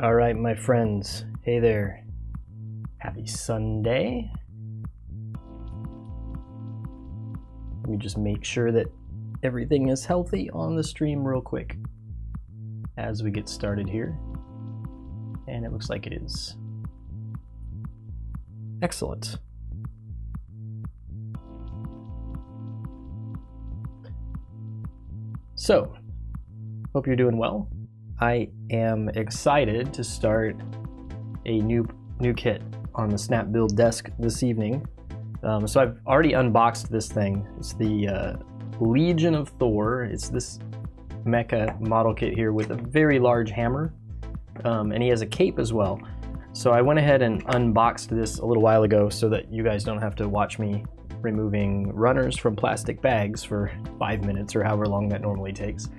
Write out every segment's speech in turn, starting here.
All right, my friends. Hey there. Happy Sunday. Let me just make sure that everything is healthy on the stream real quick as we get started here. And it looks like it is. Excellent. So, hope you're doing well. I am excited to start a new kit on the Snap Build desk this evening. So I've already unboxed this thing. It's the Legion of Thor. It's this mecha model kit here with a very large hammer, and he has a cape as well. So I went ahead and unboxed this a little while ago so that you guys don't have to watch me removing runners from plastic bags for 5 minutes or however long that normally takes.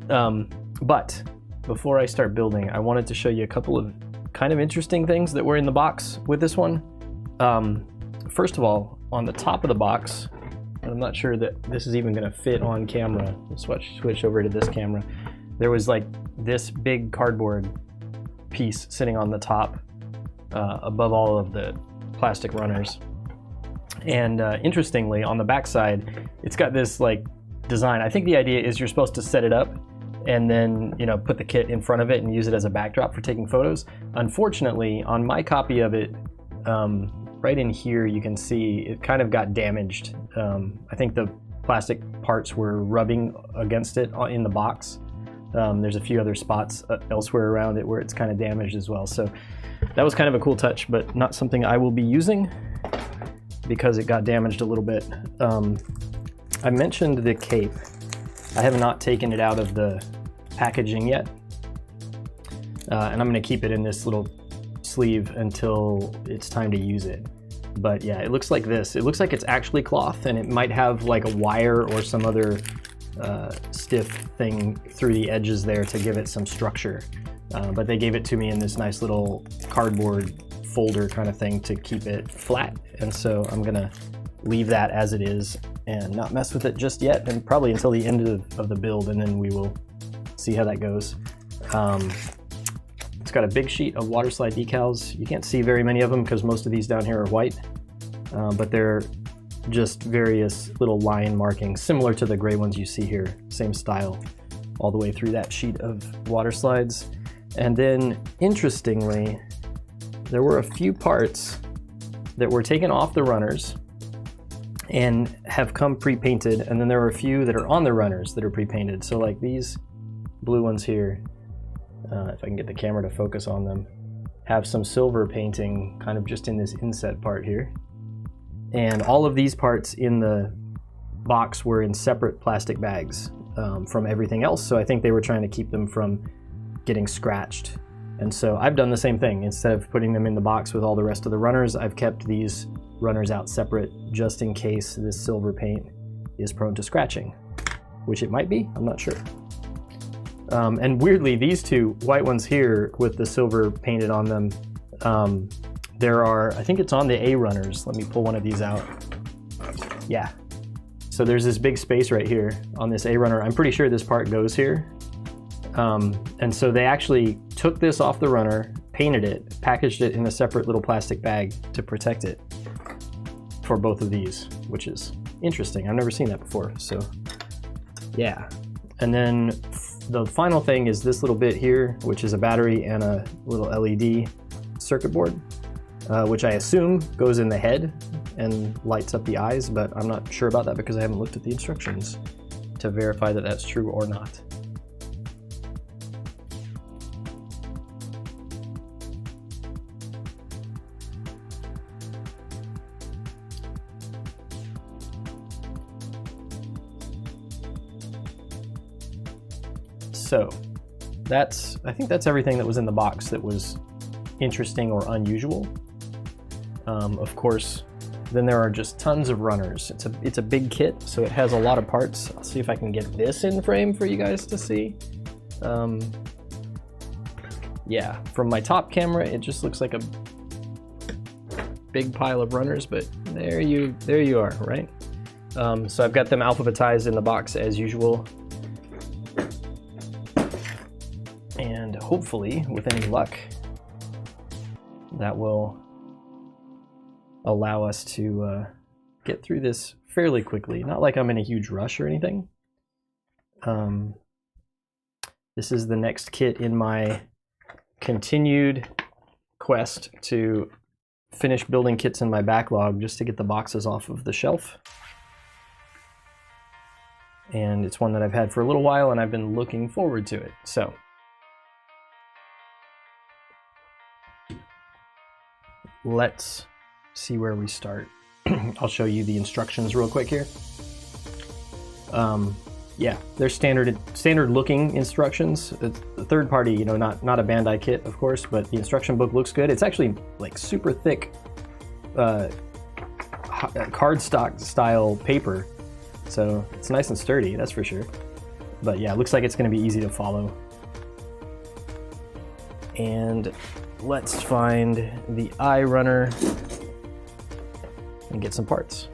But before I start building, I wanted to show you a couple of kind of interesting things that were in the box with this one. First of all, on the top of the box, and I'm not sure that this is even going to fit on camera. Let's switch over to this camera. There was like this big cardboard piece sitting on the top above all of the plastic runners. And interestingly, on the back side, it's got this like design. I think the idea is you're supposed to set it up and then, you know, put the kit in front of it and use it as a backdrop for taking photos. Unfortunately, on my copy of it, right in here, you can see it kind of got damaged. I think the plastic parts were rubbing against it in the box. There's a few other spots elsewhere around it where it's kind of damaged as well. So that was kind of a cool touch, but not something I will be using because it got damaged a little bit. I mentioned the cape. I have not taken it out of the packaging yet. And I'm gonna keep it in this little sleeve until it's time to use it. But yeah, it looks like this. It looks like it's actually cloth, and it might have like a wire or some other stiff thing through the edges there to give it some structure. But they gave it to me in this nice little cardboard folder kind of thing to keep it flat. And so I'm gonna leave that as it is and not mess with it just yet, and probably until the end of the build, and then we will see how that goes. It's got a big sheet of water slide decals. You can't see very many of them because most of these down here are white, but they're just various little line markings, similar to the gray ones you see here, same style, all the way through that sheet of water slides. And then, interestingly, there were a few parts that were taken off the runners and have come pre-painted, and then there are a few that are on the runners that are pre-painted. So like these blue ones here, if I can get the camera to focus on them, have some silver painting kind of just in this inset part here. And all of these parts in the box were in separate plastic bags from everything else, so I think they were trying to keep them from getting scratched. And so I've done the same thing. Instead of putting them in the box with all the rest of the runners, I've kept these runners out separate just in case this silver paint is prone to scratching, which it might be, I'm not sure. And weirdly, these two white ones here with the silver painted on them, there are, I think it's on the A runners. Let me pull one of these out. Yeah. So there's this big space right here on this A runner. I'm pretty sure this part goes here. And so they actually took this off the runner, painted it, packaged it in a separate little plastic bag to protect it for both of these, which is interesting. I've never seen that before, so yeah. And then the final thing is this little bit here, which is a battery and a little LED circuit board, which I assume goes in the head and lights up the eyes, but I'm not sure about that because I haven't looked at the instructions to verify that that's true or not. So I think that's everything that was in the box that was interesting or unusual. Of course, then there are just tons of runners. It's a big kit, so it has a lot of parts. I'll see if I can get this in frame for you guys to see. Yeah, from my top camera, it just looks like a big pile of runners, but there you are, right? So I've got them alphabetized in the box as usual. And hopefully, with any luck, that will allow us to get through this fairly quickly. Not like I'm in a huge rush or anything. This is the next kit in my continued quest to finish building kits in my backlog just to get the boxes off of the shelf. And it's one that I've had for a little while and I've been looking forward to it. So let's see where we start. I'll show you the instructions real quick here. Yeah, they're standard looking instructions. It's a third party, you know, not a Bandai kit, of course, but the instruction book looks good. It's actually like super thick cardstock style paper, so it's nice and sturdy, that's for sure. But yeah, it looks like it's going to be easy to follow. And let's find the eye runner and get some parts.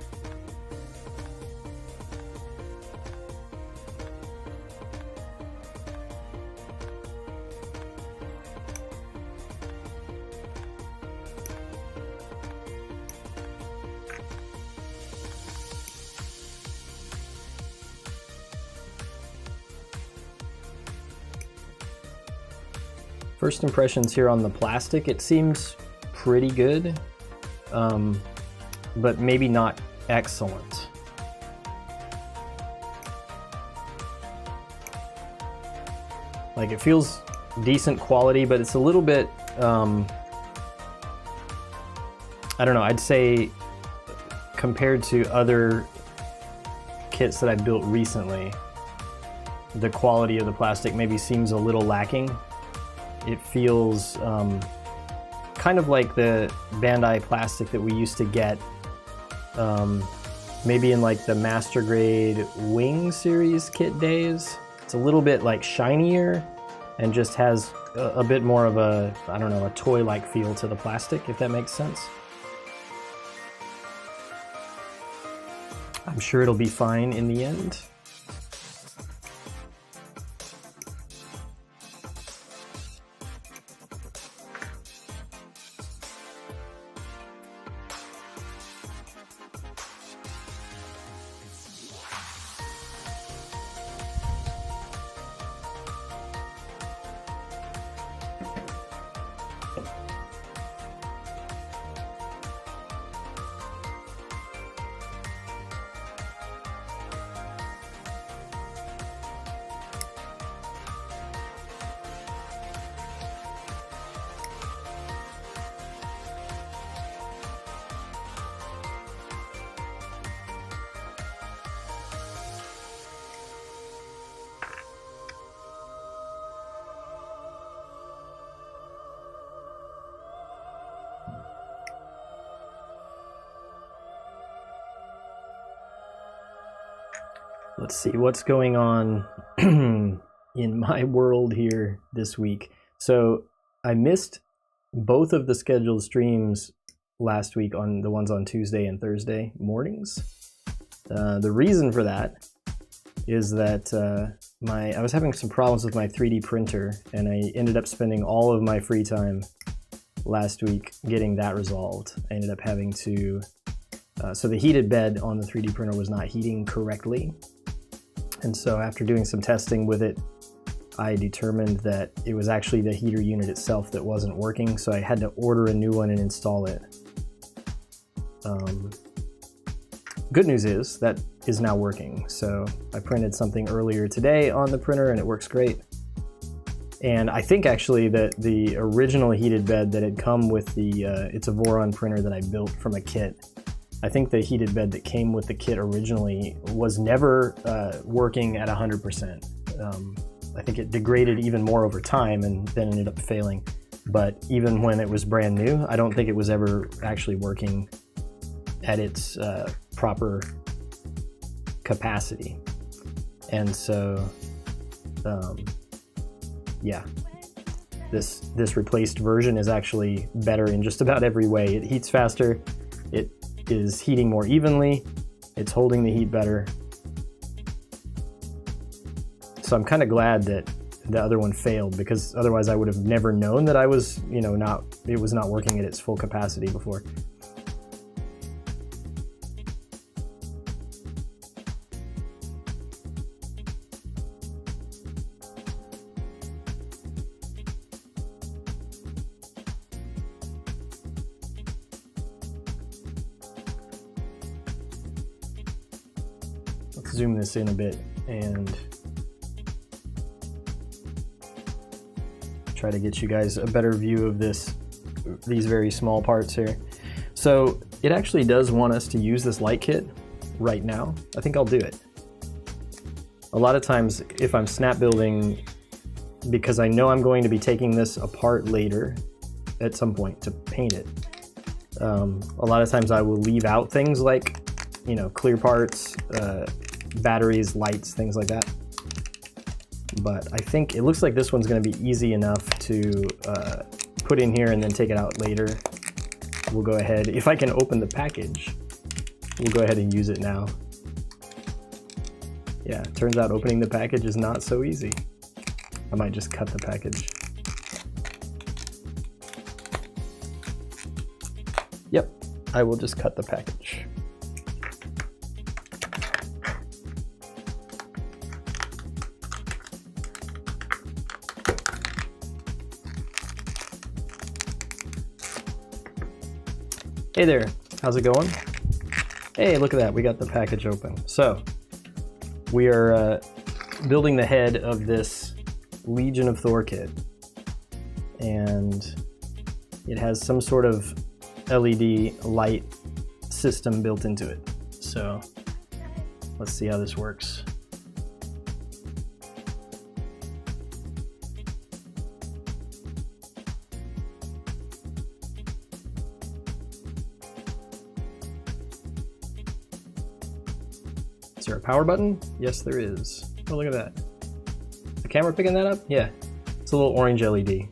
First impressions here on the plastic, it seems pretty good, but maybe not excellent. Like, it feels decent quality, but it's a little bit, I don't know, I'd say compared to other kits that I've built recently, the quality of the plastic maybe seems a little lacking. It feels kind of like the Bandai plastic that we used to get maybe in like the Master Grade Wing series kit days. It's a little bit like shinier and just has a bit more of a, I don't know, a toy-like feel to the plastic, if that makes sense. I'm sure it'll be fine in the end. Let's see what's going on in my world here this week. So I missed both of the scheduled streams last week, on the ones on Tuesday and Thursday mornings. The reason for that is that I was having some problems with my 3D printer, and I ended up spending all of my free time last week getting that resolved. I ended up having to, so the heated bed on the 3D printer was not heating correctly. And so after doing some testing with it, I determined that it was actually the heater unit itself that wasn't working, so I had to order a new one and install it. Good news is that is now working. So I printed something earlier today on the printer and it works great. And I think actually that the original heated bed that had come with the, it's a Voron printer that I built from a kit. I think the heated bed that came with the kit originally was never working at 100%. I think it degraded even more over time and then ended up failing. But even when it was brand new, I don't think it was ever actually working at its proper capacity. And so, yeah, this replaced version is actually better in just about every way. It heats faster, it is heating more evenly, it's holding the heat better. So I'm kind of glad that the other one failed, because otherwise I would have never known that I was, you know, it was not working at its full capacity before. Let's zoom this in a bit and try to get you guys a better view of these very small parts here. So it actually does want us to use this light kit right now. I think I'll do it. A lot of times if I'm snap building, because I know I'm going to be taking this apart later at some point to paint it, a lot of times I will leave out things like, you know, clear parts, batteries, lights, things like that. But I think it looks like this one's going to be easy enough to put in here and then take it out later. We'll go ahead, if I can open the package, we'll go ahead and use it now. Yeah, turns out opening the package is not so easy. I might just cut the package. Yep, I will just cut the package. Hey there, how's it going? Hey, look at that, we got the package open. So, we are building the head of this Legion of Thor kit. And it has some sort of LED light system built into it. So, let's see how this works. Is there a power button? Yes, there is. Oh, look at that. The camera picking that up? Yeah. It's a little orange LED.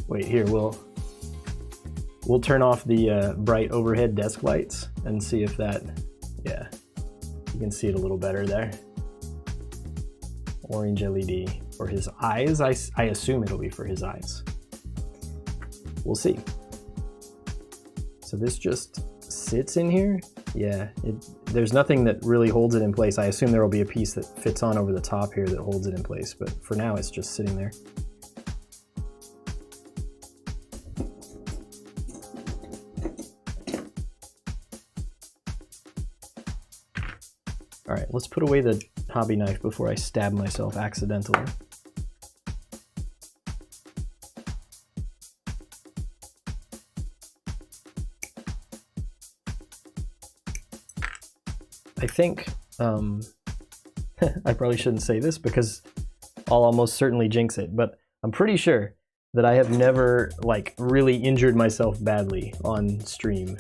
Wait, here, we'll turn off the bright overhead desk lights and see if that, yeah, you can see it a little better there. Orange LED for his eyes. I assume it'll be for his eyes. We'll see. So this just sits in here. Yeah, there's nothing that really holds it in place. I assume there will be a piece that fits on over the top here that holds it in place, but for now it's just sitting there. All right, let's put away the hobby knife before I stab myself accidentally. I think, I probably shouldn't say this because I'll almost certainly jinx it, but I'm pretty sure that I have never like really injured myself badly on stream.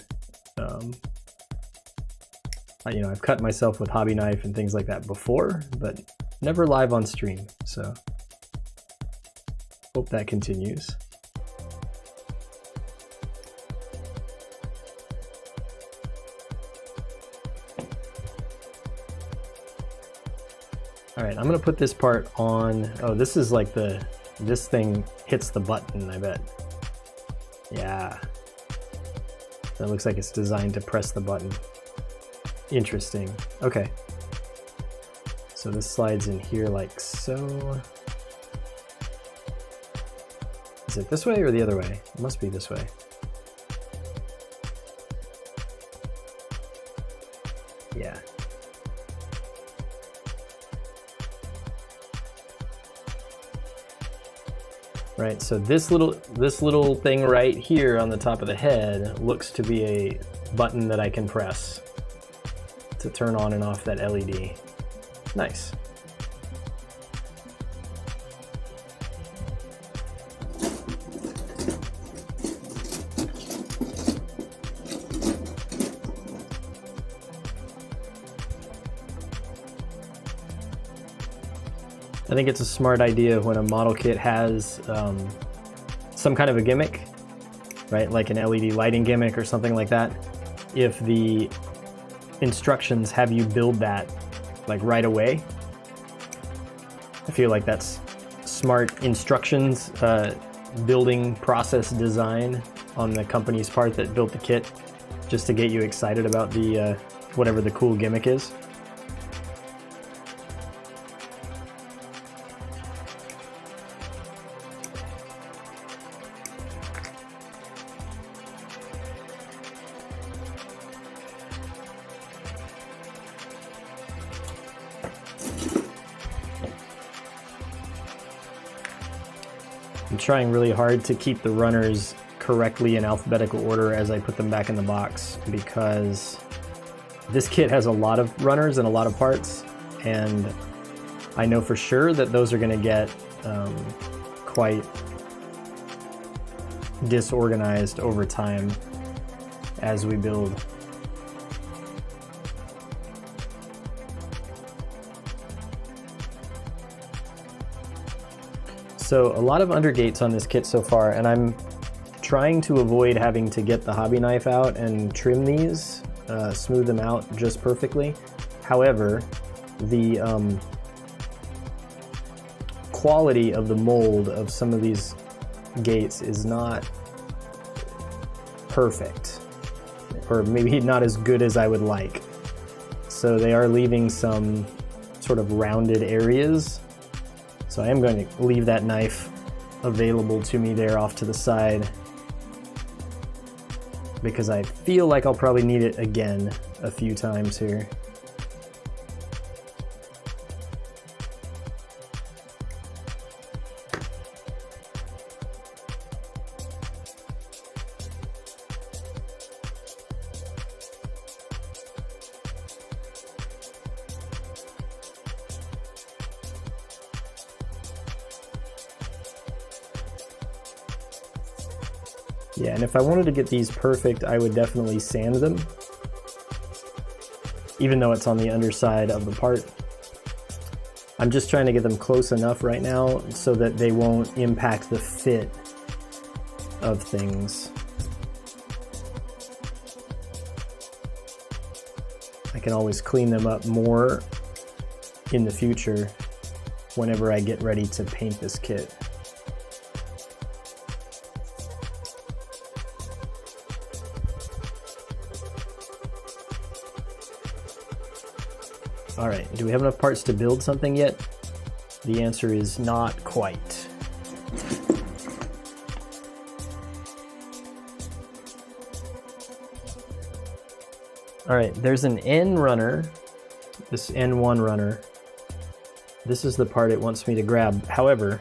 You know, I've cut myself with hobby knife and things like that before, but never live on stream, so hope that continues. All right, I'm gonna put this part on. Oh, this is like this thing hits the button, I bet. Yeah. That looks like it's designed to press the button. Interesting. Okay. So this slides in here like so. Is it this way or the other way? It must be this way. Yeah. Right, so this little thing right here on the top of the head looks to be a button that I can press to turn on and off that LED. Nice. I think it's a smart idea when a model kit has some kind of a gimmick, right? Like an LED lighting gimmick or something like that. If the instructions have you build that like right away. I feel like that's smart instructions, building process design on the company's part that built the kit, just to get you excited about the whatever the cool gimmick is. I'm trying really hard to keep the runners correctly in alphabetical order as I put them back in the box, because this kit has a lot of runners and a lot of parts, and I know for sure that those are going to get quite disorganized over time as we build. So a lot of undergates on this kit so far, and I'm trying to avoid having to get the hobby knife out and trim these, smooth them out just perfectly. However, the quality of the mold of some of these gates is not perfect, or maybe not as good as I would like. So they are leaving some sort of rounded areas. So I am going to leave that knife available to me there off to the side, because I feel like I'll probably need it again a few times here. Yeah, and if I wanted to get these perfect, I would definitely sand them, even though it's on the underside of the part. I'm just trying to get them close enough right now so that they won't impact the fit of things. I can always clean them up more in the future whenever I get ready to paint this kit. All right, do we have enough parts to build something yet? The answer is not quite. All right, there's an N runner, this N1 runner. This is the part it wants me to grab. However,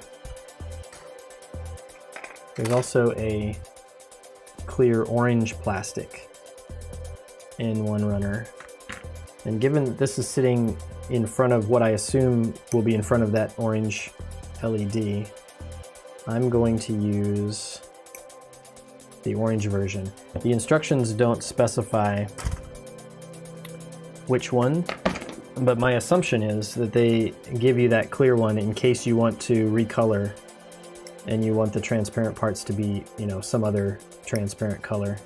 there's also a clear orange plastic N1 runner. And given that this is sitting in front of what I assume will be in front of that orange LED, I'm going to use the orange version. The instructions don't specify which one, but my assumption is that they give you that clear one in case you want to recolor and you want the transparent parts to be, you know, some other transparent color.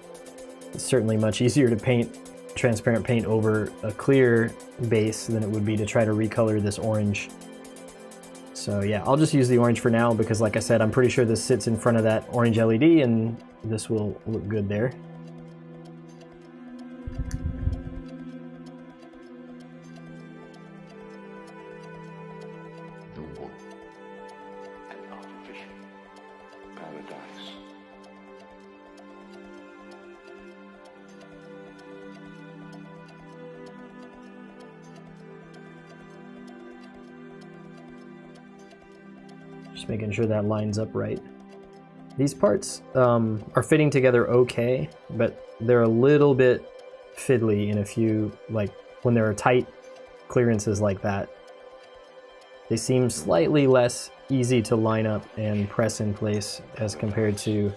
It's certainly much easier to paint transparent paint over a clear base than it would be to try to recolor this orange. So yeah, I'll just use the orange for now because, like I said, I'm pretty sure this sits in front of that orange LED and this will look good there. The wolf, an artificial paradise. Just making sure that lines up right. These parts are fitting together okay, but they're a little bit fiddly in a few, like when there are tight clearances like that. They seem slightly less easy to line up and press in place as compared to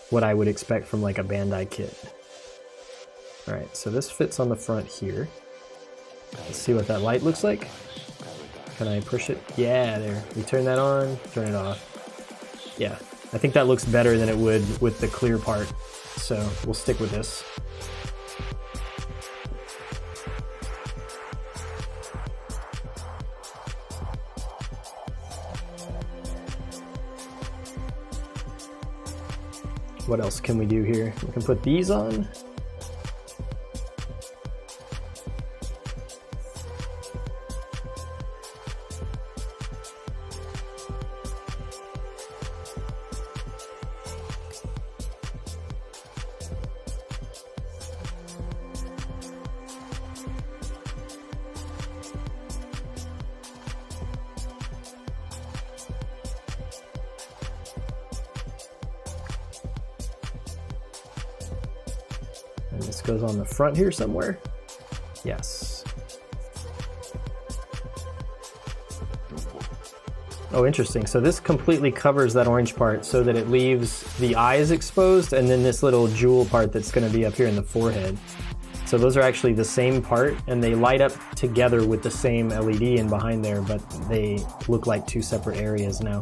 what I would expect from like a Bandai kit. All right, so this fits on the front here. Let's see what that light looks like. Can I push it? Yeah, there. We turn that on, turn it off. Yeah, I think that looks better than it would with the clear part, so we'll stick with this. What else can we do here? We can put these on. And this goes on the front here somewhere. Yes. Oh, interesting. So this completely covers that orange part so that it leaves the eyes exposed and then this little jewel part that's going to be up here in the forehead. So those are actually the same part and they light up together with the same LED in behind there, but they look like two separate areas now.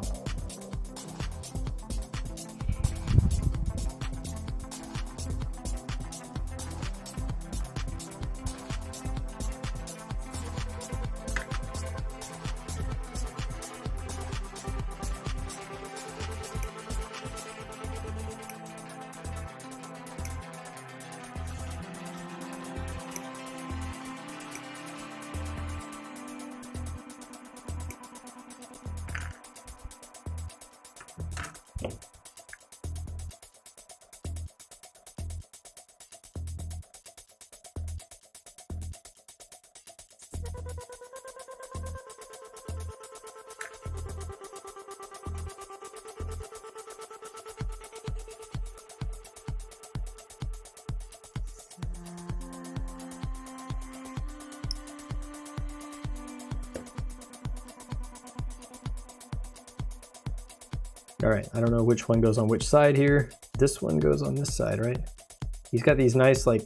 All right, I don't know which one goes on which side here. This one goes on this side, right? He's got these nice, like,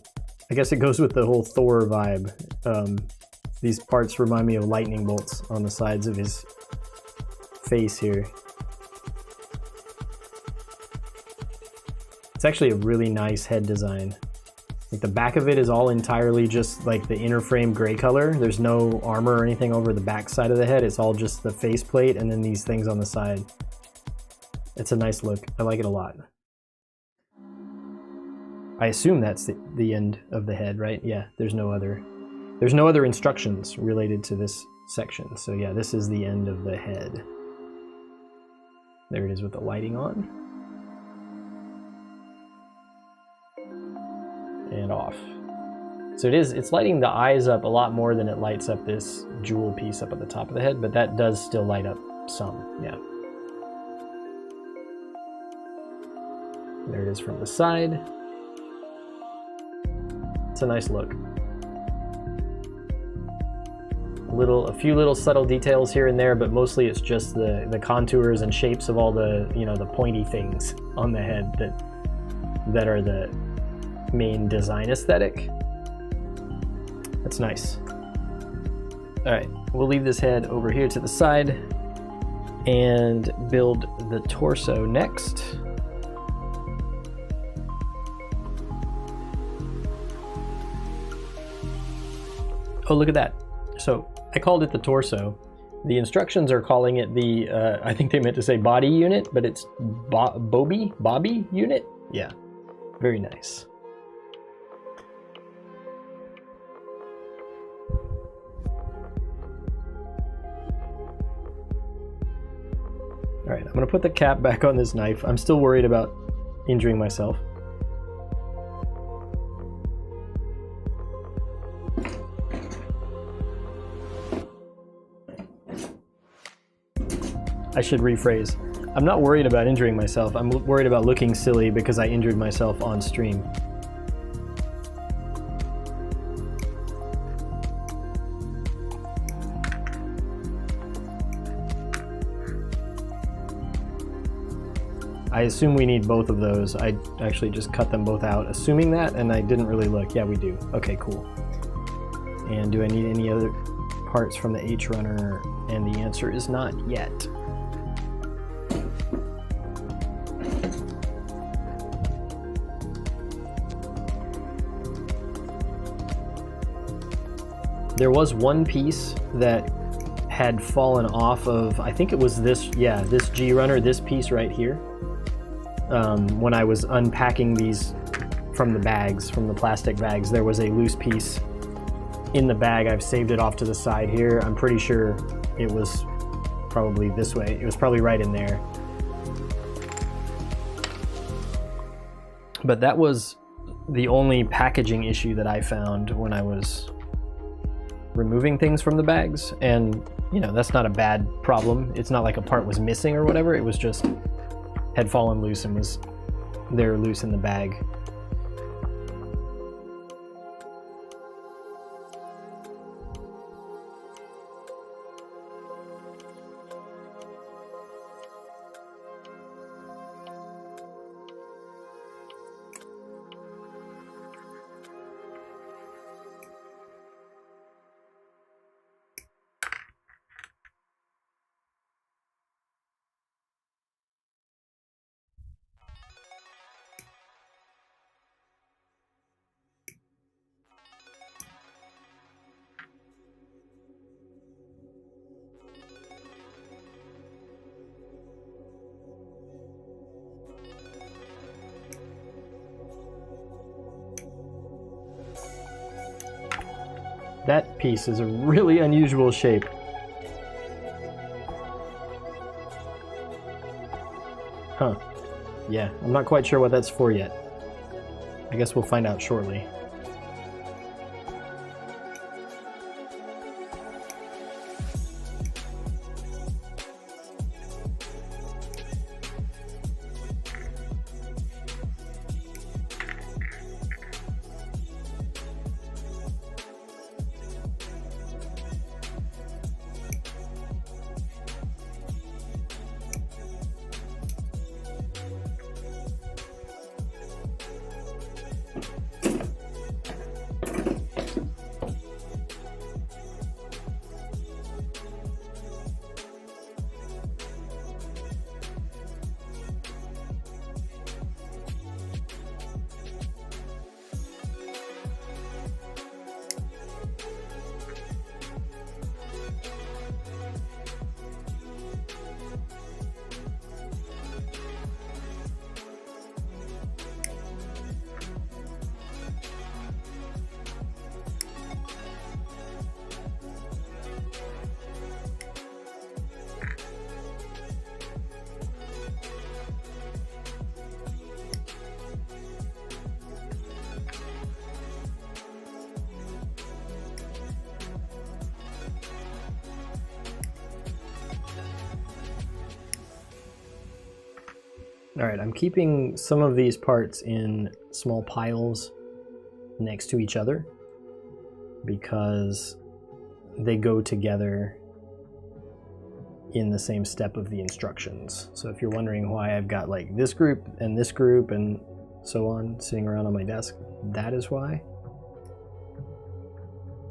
I guess it goes with the whole Thor vibe. These parts remind me of lightning bolts on the sides of his face here. It's actually a really nice head design. Like the back of it is all entirely just like the inner frame gray color. There's no armor or anything over the back side of the head. It's all just the face plate and then these things on the side. It's a nice look. I like it a lot. I assume that's the end of the head, right? Yeah, there's no other instructions related to this section. So yeah, this is the end of the head. There it is with the lighting on. And off. So it's lighting the eyes up a lot more than it lights up this jewel piece up at the top of the head, but that does still light up some, yeah. There it is from the side. It's a nice look. A few little subtle details here and there, but mostly it's just the contours and shapes of all the, you know, the pointy things on the head that are the main design aesthetic. That's nice. All right, we'll leave this head over here to the side and build the torso next. Oh, look at that. So I called it the torso. The instructions are calling it the, I think they meant to say body unit, but it's Bobby unit? Yeah, very nice. All right, I'm gonna put the cap back on this knife. I'm still worried about injuring myself. I should rephrase. I'm not worried about injuring myself. I'm worried about looking silly because I injured myself on stream. I assume we need both of those. I actually just cut them both out, assuming that, and I didn't really look. Yeah, we do. Okay, cool. And do I need any other parts from the H runner? And the answer is not yet. There was one piece that had fallen off of, I think it was this, yeah, this G runner, this piece right here. when I was unpacking these from the bags, from the plastic bags, there was a loose piece in the bag. I've saved it off to the side here. I'm pretty sure it was probably this way. It was probably right in there. But that was the only packaging issue that I found when I was removing things from the bags. And, you know, that's not a bad problem. It's not like a part was missing or whatever. It was just had fallen loose and was there loose in the bag. That piece is a really unusual shape. Huh. Yeah, I'm not quite sure what that's for yet. I guess we'll find out shortly. All right, I'm keeping some of these parts in small piles next to each other because they go together in the same step of the instructions. So if you're wondering why I've got like this group and so on sitting around on my desk, that is why.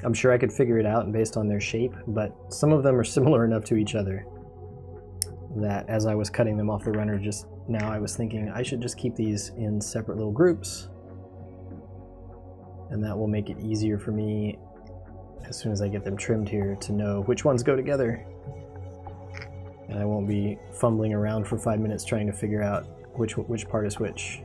I'm sure I could figure it out based on their shape, but some of them are similar enough to each other that as I was cutting them off the runner just now, I was thinking I should just keep these in separate little groups, and that will make it easier for me as soon as I get them trimmed here to know which ones go together, and I won't be fumbling around for 5 minutes trying to figure out which part is which.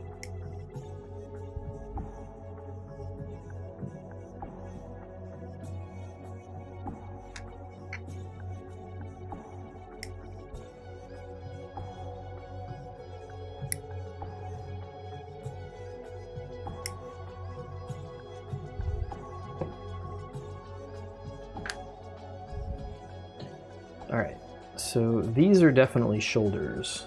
All right, so these are definitely shoulders.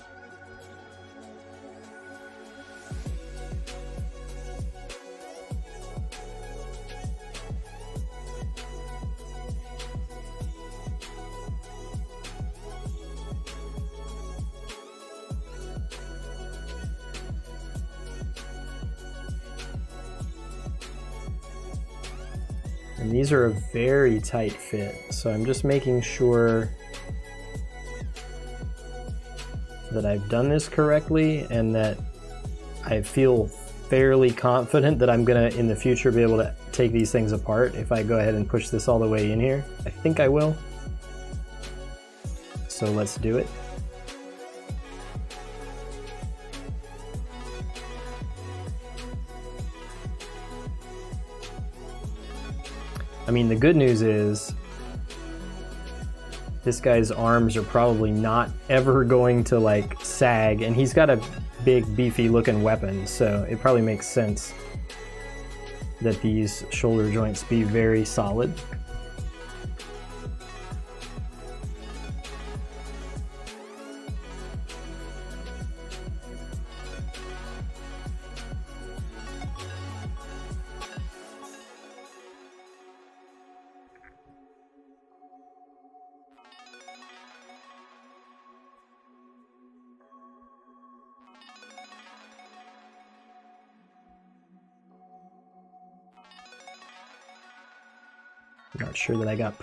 And these are a very tight fit, so I'm just making sure that I've done this correctly and that I feel fairly confident that I'm gonna in the future be able to take these things apart if I go ahead and push this all the way in here. I think I will. So let's do it. I mean, the good news is this guy's arms are probably not ever going to like sag, and he's got a big beefy looking weapon, so it probably makes sense that these shoulder joints be very solid. Not sure that I got...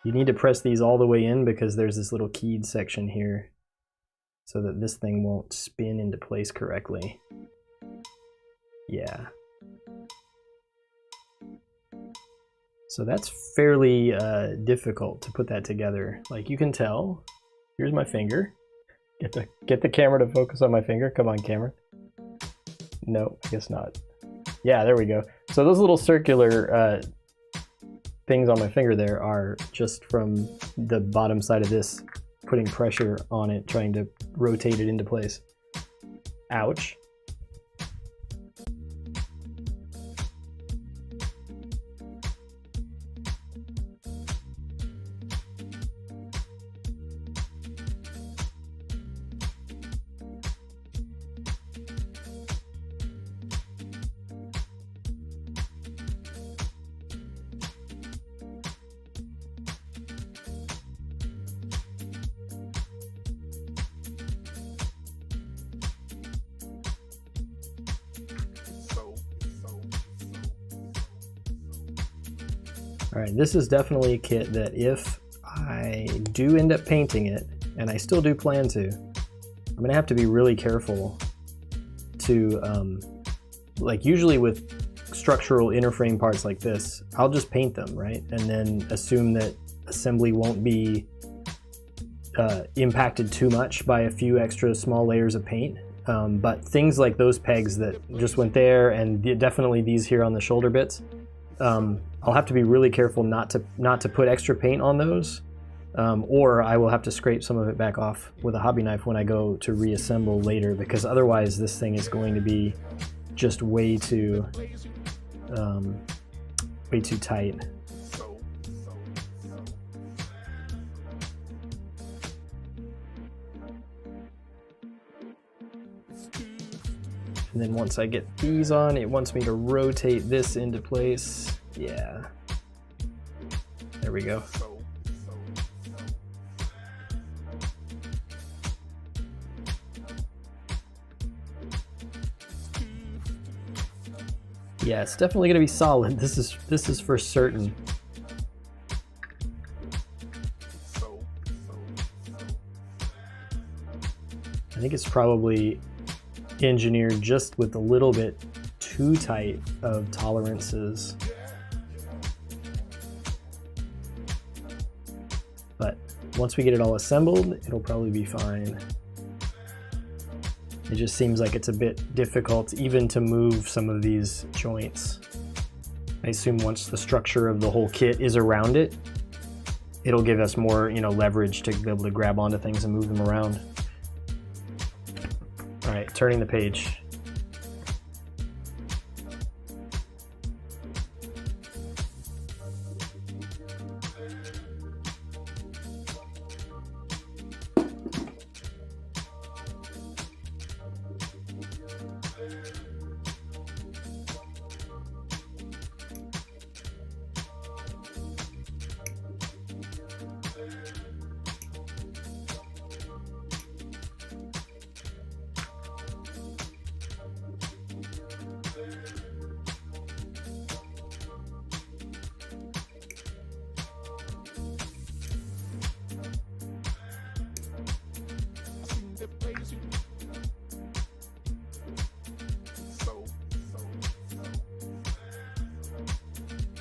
You need to press these all the way in because there's this little keyed section here so that this thing won't spin into place correctly. Yeah. So that's fairly difficult to put that together. Like you can tell, here's my finger. Get the camera to focus on my finger. Come on, camera. No, I guess not. Yeah, there we go. So those little circular things on my finger there are just from the bottom side of this, putting pressure on it, trying to rotate it into place. Ouch. All right, this is definitely a kit that if I do end up painting it, and I still do plan to, I'm gonna have to be really careful to, like usually with structural inner frame parts like this, I'll just paint them, right? And then assume that assembly won't be impacted too much by a few extra small layers of paint. But things like those pegs that just went there, and definitely these here on the shoulder bits, I'll have to be really careful not to put extra paint on those, or I will have to scrape some of it back off with a hobby knife when I go to reassemble later, because otherwise this thing is going to be just way too tight. And then once I get these on, it wants me to rotate this into place. Yeah. There we go. Yeah, it's definitely gonna be solid. This is for certain. I think it's probably engineered just with a little bit too tight of tolerances. But once we get it all assembled, it'll probably be fine. It just seems like it's a bit difficult even to move some of these joints. I assume once the structure of the whole kit is around it, it'll give us more, leverage to be able to grab onto things and move them around. All right, turning the page.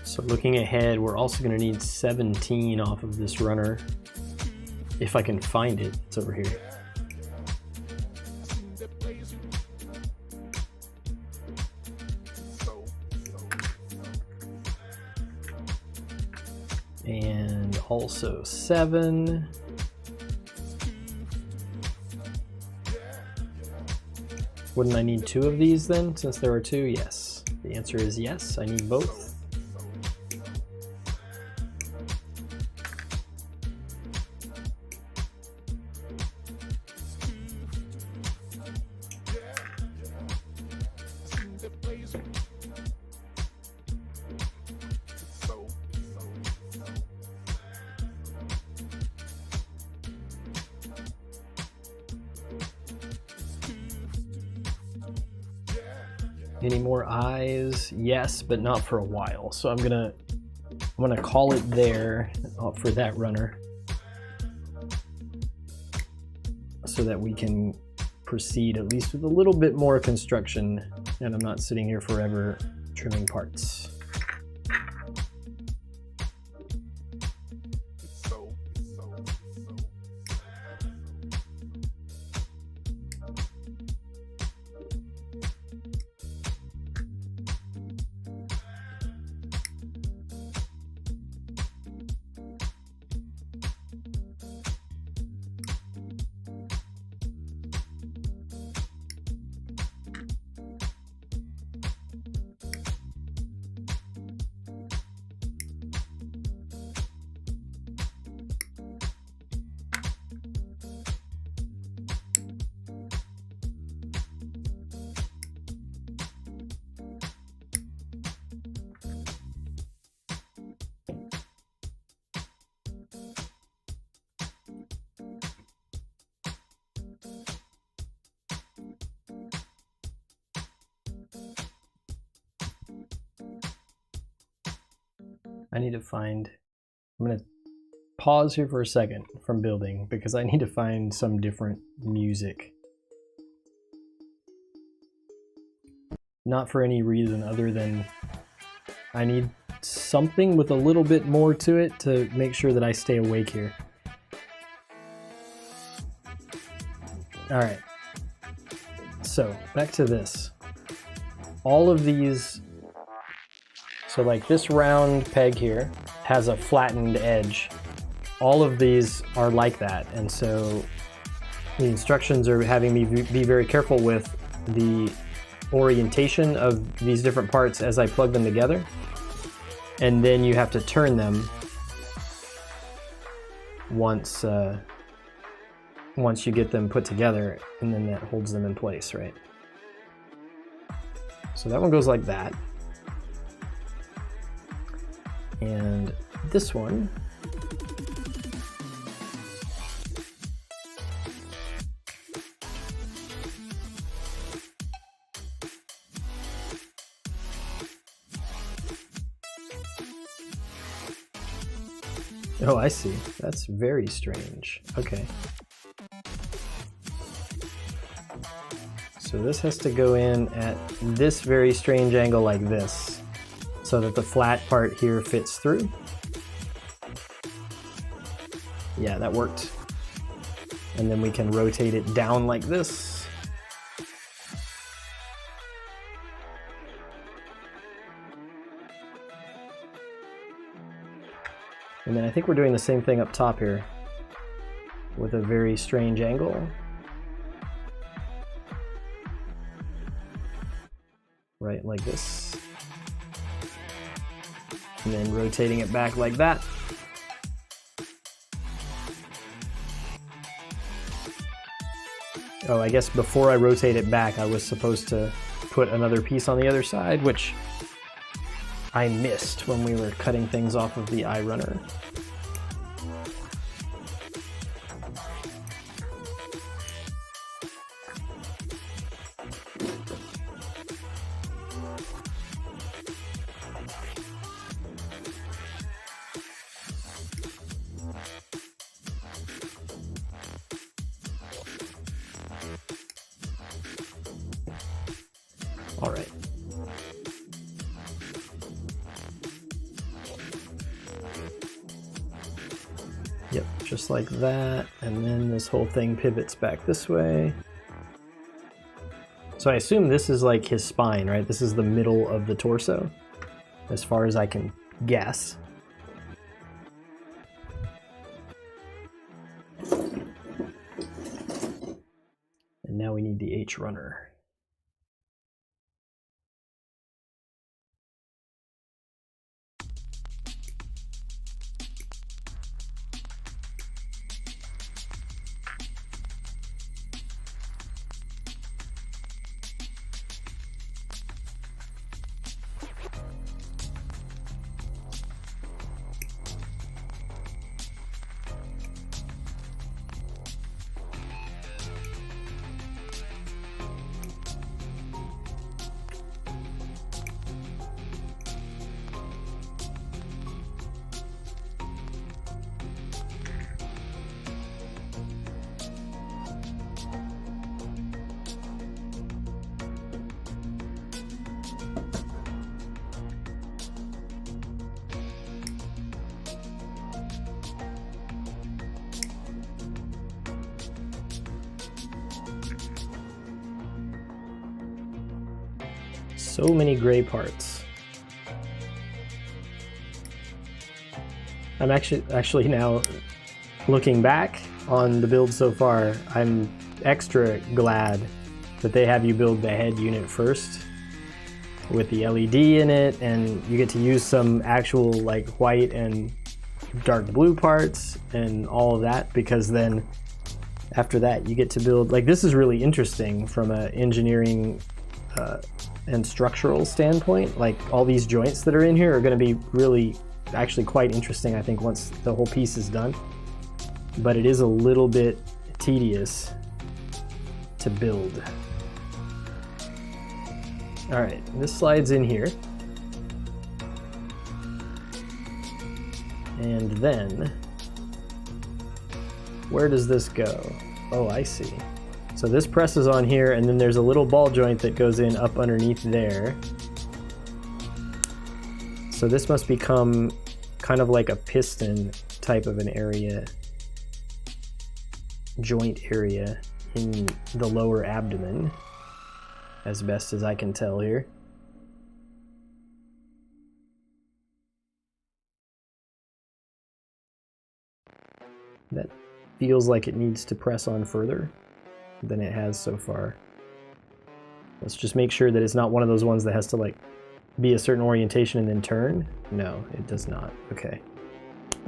So looking ahead, we're also going to need 17 off of this runner. If I can find it, it's over here. And also 7. Wouldn't I need 2 of these then, since there are 2? Yes. The answer is yes, I need both. Any more eyes? Yes, but not for a while. So I'm gonna call it there for that runner, so that we can proceed at least with a little bit more construction, and I'm not sitting here forever trimming parts. I need to find, I'm gonna pause here for a second from building because I need to find some different music. Not for any reason other than I need something with a little bit more to it to make sure that I stay awake here. All right, so back to this. All of these, so like this round peg here has a flattened edge. All of these are like that, and so the instructions are having me be very careful with the orientation of these different parts as I plug them together. And then you have to turn them once you get them put together, and then that holds them in place, right? So that one goes like that. And this one oh, I see. That's very strange. Okay. So this has to go in at this very strange angle like this, so that the flat part here fits through. Yeah, that worked. And then we can rotate it down like this. And then I think we're doing the same thing up top here with a very strange angle. Right, like this. And then rotating it back like that. Oh, I guess before I rotate it back, I was supposed to put another piece on the other side, which I missed when we were cutting things off of the eye runner. All right. Yep, just like that. And then this whole thing pivots back this way. So I assume this is like his spine, right? This is the middle of the torso, as far as I can guess. now we need the H runner. So many gray parts. I'm actually now looking back on the build so far, I'm extra glad that they have you build the head unit first with the LED in it, and you get to use some actual like white and dark blue parts and all of that, because then after that you get to build, like, this is really interesting from an engineering and structural standpoint. Like, all these joints that are in here are going to be really actually quite interesting, I think, once the whole piece is done. But it is a little bit tedious to build. All right, this slides in here. And then, where does this go? Oh, I see. So this presses on here, and then there's a little ball joint that goes in up underneath there. So this must become kind of like a piston type of an area, joint area in the lower abdomen, as best as I can tell here. That feels like it needs to press on further than it has so far. Let's just make sure that it's not one of those ones that has to like be a certain orientation and then turn. No, it does not. Okay.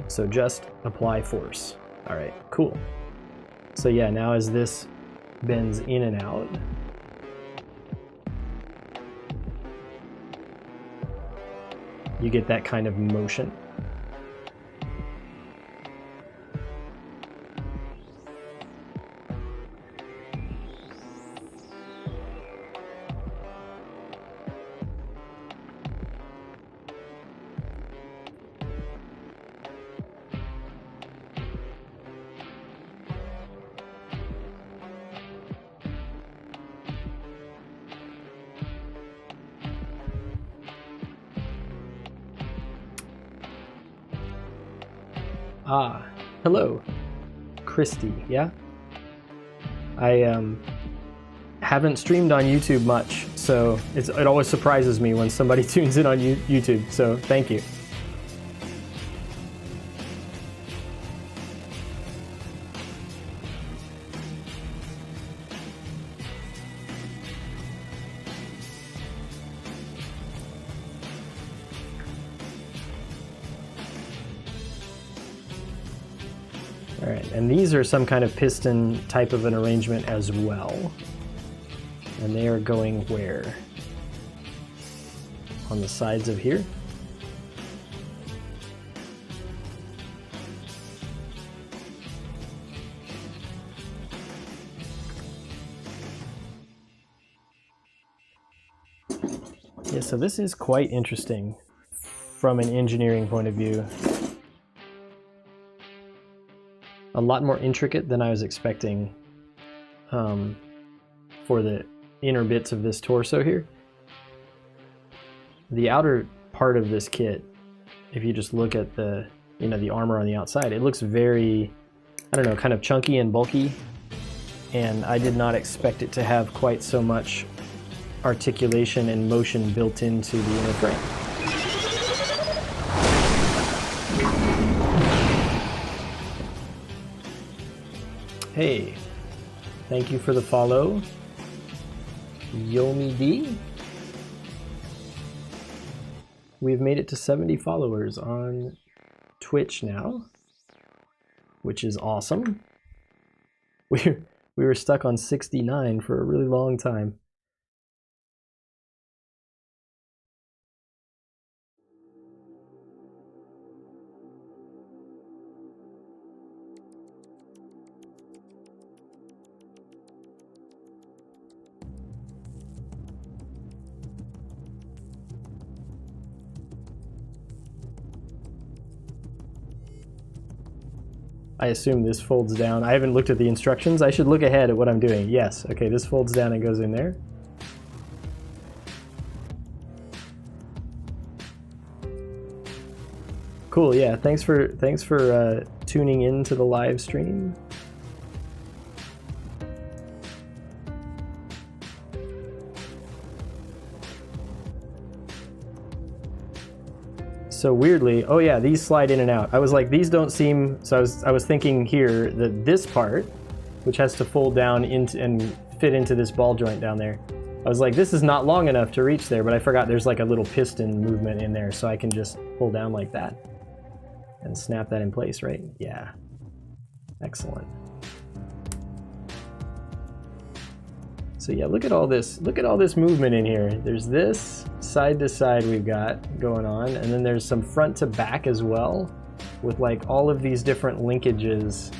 So just apply force. All right, cool. So yeah, now as this bends in and out, you get that kind of motion. Ah, hello, Christy, yeah? I haven't streamed on YouTube much, so it always surprises me when somebody tunes in on YouTube, so thank you. All right, and these are some kind of piston type of an arrangement as well. And they are going where? On the sides of here? Yeah, so this is quite interesting from an engineering point of view. A lot more intricate than I was expecting for the inner bits of this torso here. The outer part of this kit, if you just look at the, the armor on the outside, it looks very, I don't know, kind of chunky and bulky, and I did not expect it to have quite so much articulation and motion built into the inner frame. Hey, Thank you for the follow. Yomi D. We've made it to 70 followers on Twitch now, which is awesome. We were stuck on 69 for a really long time. I assume this folds down. I haven't looked at the instructions. I should look ahead at what I'm doing. Yes, okay, this folds down and goes in there. Cool, yeah, thanks for tuning in to the live stream. So weirdly, oh yeah, these slide in and out. I was like, these don't seem, so I was thinking here that this part, which has to fold down into and fit into this ball joint down there, I was like, this is not long enough to reach there, but I forgot there's like a little piston movement in there, so I can just pull down like that and snap that in place, right? Yeah, excellent. So yeah, look at all this movement in here. There's this side to side we've got going on, and then there's some front to back as well, with like all of these different linkages.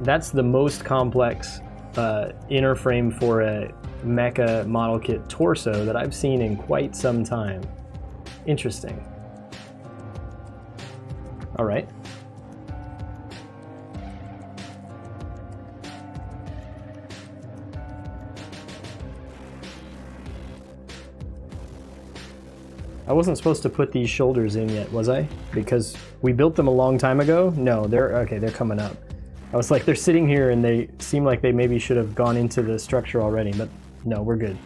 That's the most complex inner frame for a mecha model kit torso that I've seen in quite some time. Interesting. All right. I wasn't supposed to put these shoulders in yet, was I? Because we built them a long time ago? No, they're coming up. I was like, they're sitting here and they seem like they maybe should have gone into the structure already, but no, we're good.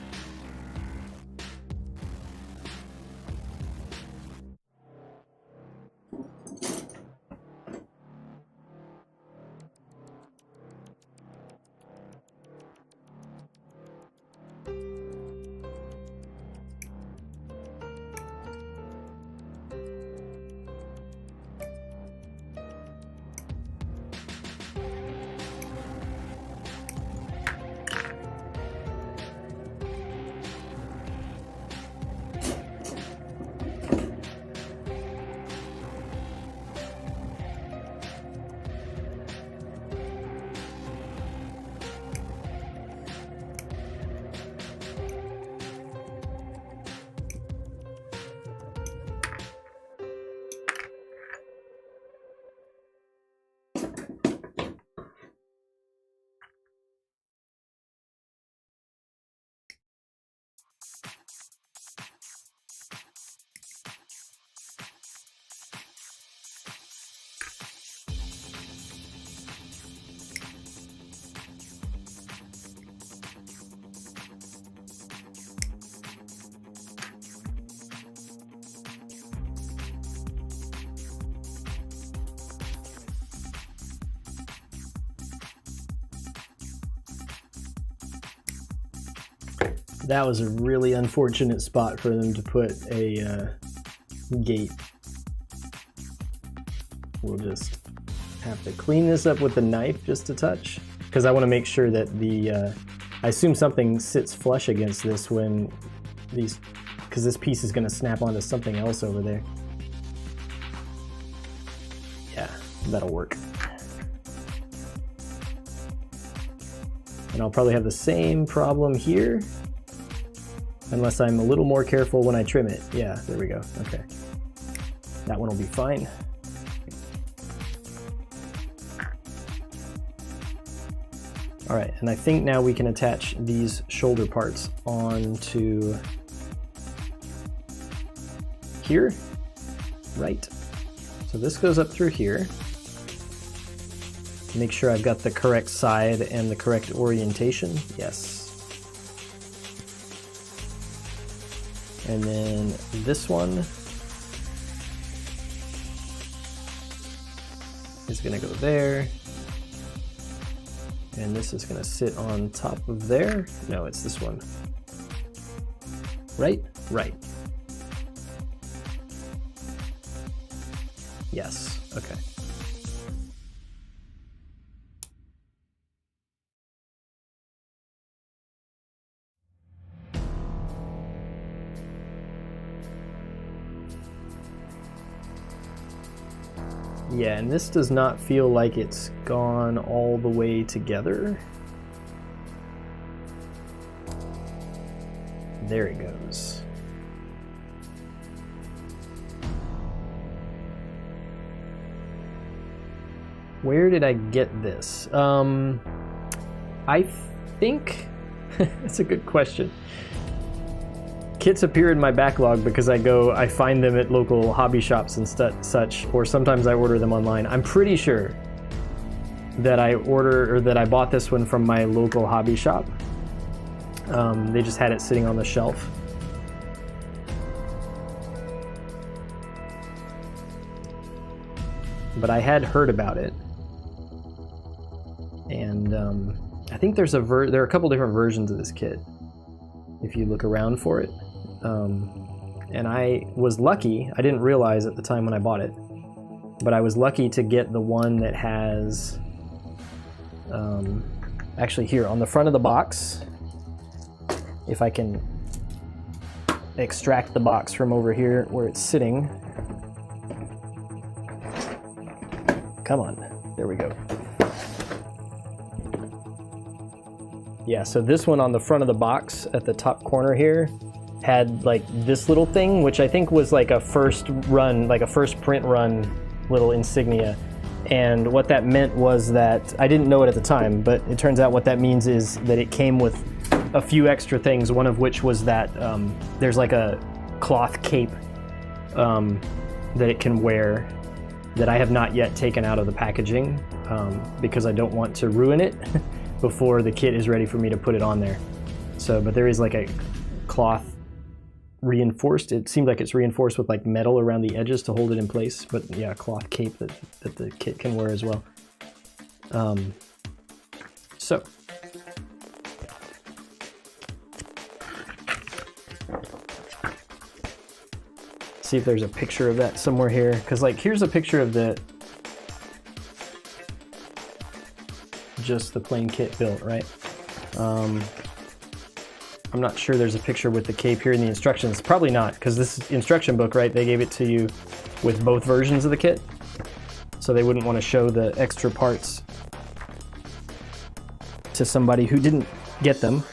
That was a really unfortunate spot for them to put a gate. We'll just have to clean this up with the knife just a touch, because I want to make sure that the, I assume something sits flush against this when these, because this piece is going to snap onto something else over there. Yeah, that'll work. And I'll probably have the same problem here, unless I'm a little more careful when I trim it. Yeah, there we go. Okay. That one will be fine. All right, and I think now we can attach these shoulder parts onto here, right? So this goes up through here. Make sure I've got the correct side and the correct orientation. Yes. And then this one is gonna go there. And this is gonna sit on top of there. No, it's this one. Right? Right. Yes, okay. Yeah, and this does not feel like it's gone all the way together. There it goes. Where did I get this? I think that's a good question. Kits appear in my backlog because I find them at local hobby shops and such, or sometimes I order them online. I'm pretty sure that I bought this one from my local hobby shop. They just had it sitting on the shelf. But I had heard about it, and I think there are a couple different versions of this kit if you look around for it. And I was lucky, I didn't realize at the time when I bought it, but I was lucky to get the one that has, actually here on the front of the box, if I can extract the box from over here where it's sitting. Come on, there we go. Yeah, so this one on the front of the box at the top corner here had like this little thing, which I think was like a first print run little insignia. And what that meant was that, I didn't know it at the time, but it turns out what that means is that it came with a few extra things, one of which was that there's like a cloth cape that it can wear that I have not yet taken out of the packaging because I don't want to ruin it before the kit is ready for me to put it on there. So, but there is like a cloth reinforced, it seemed like it's reinforced with like metal around the edges to hold it in place, but yeah, a cloth cape that the kit can wear as well. So see if there's a picture of that somewhere here, because like here's a picture of just the plain kit built, right? I'm not sure there's a picture with the cape here in the instructions. Probably not, because this instruction book, right, they gave it to you with both versions of the kit, so they wouldn't want to show the extra parts to somebody who didn't get them.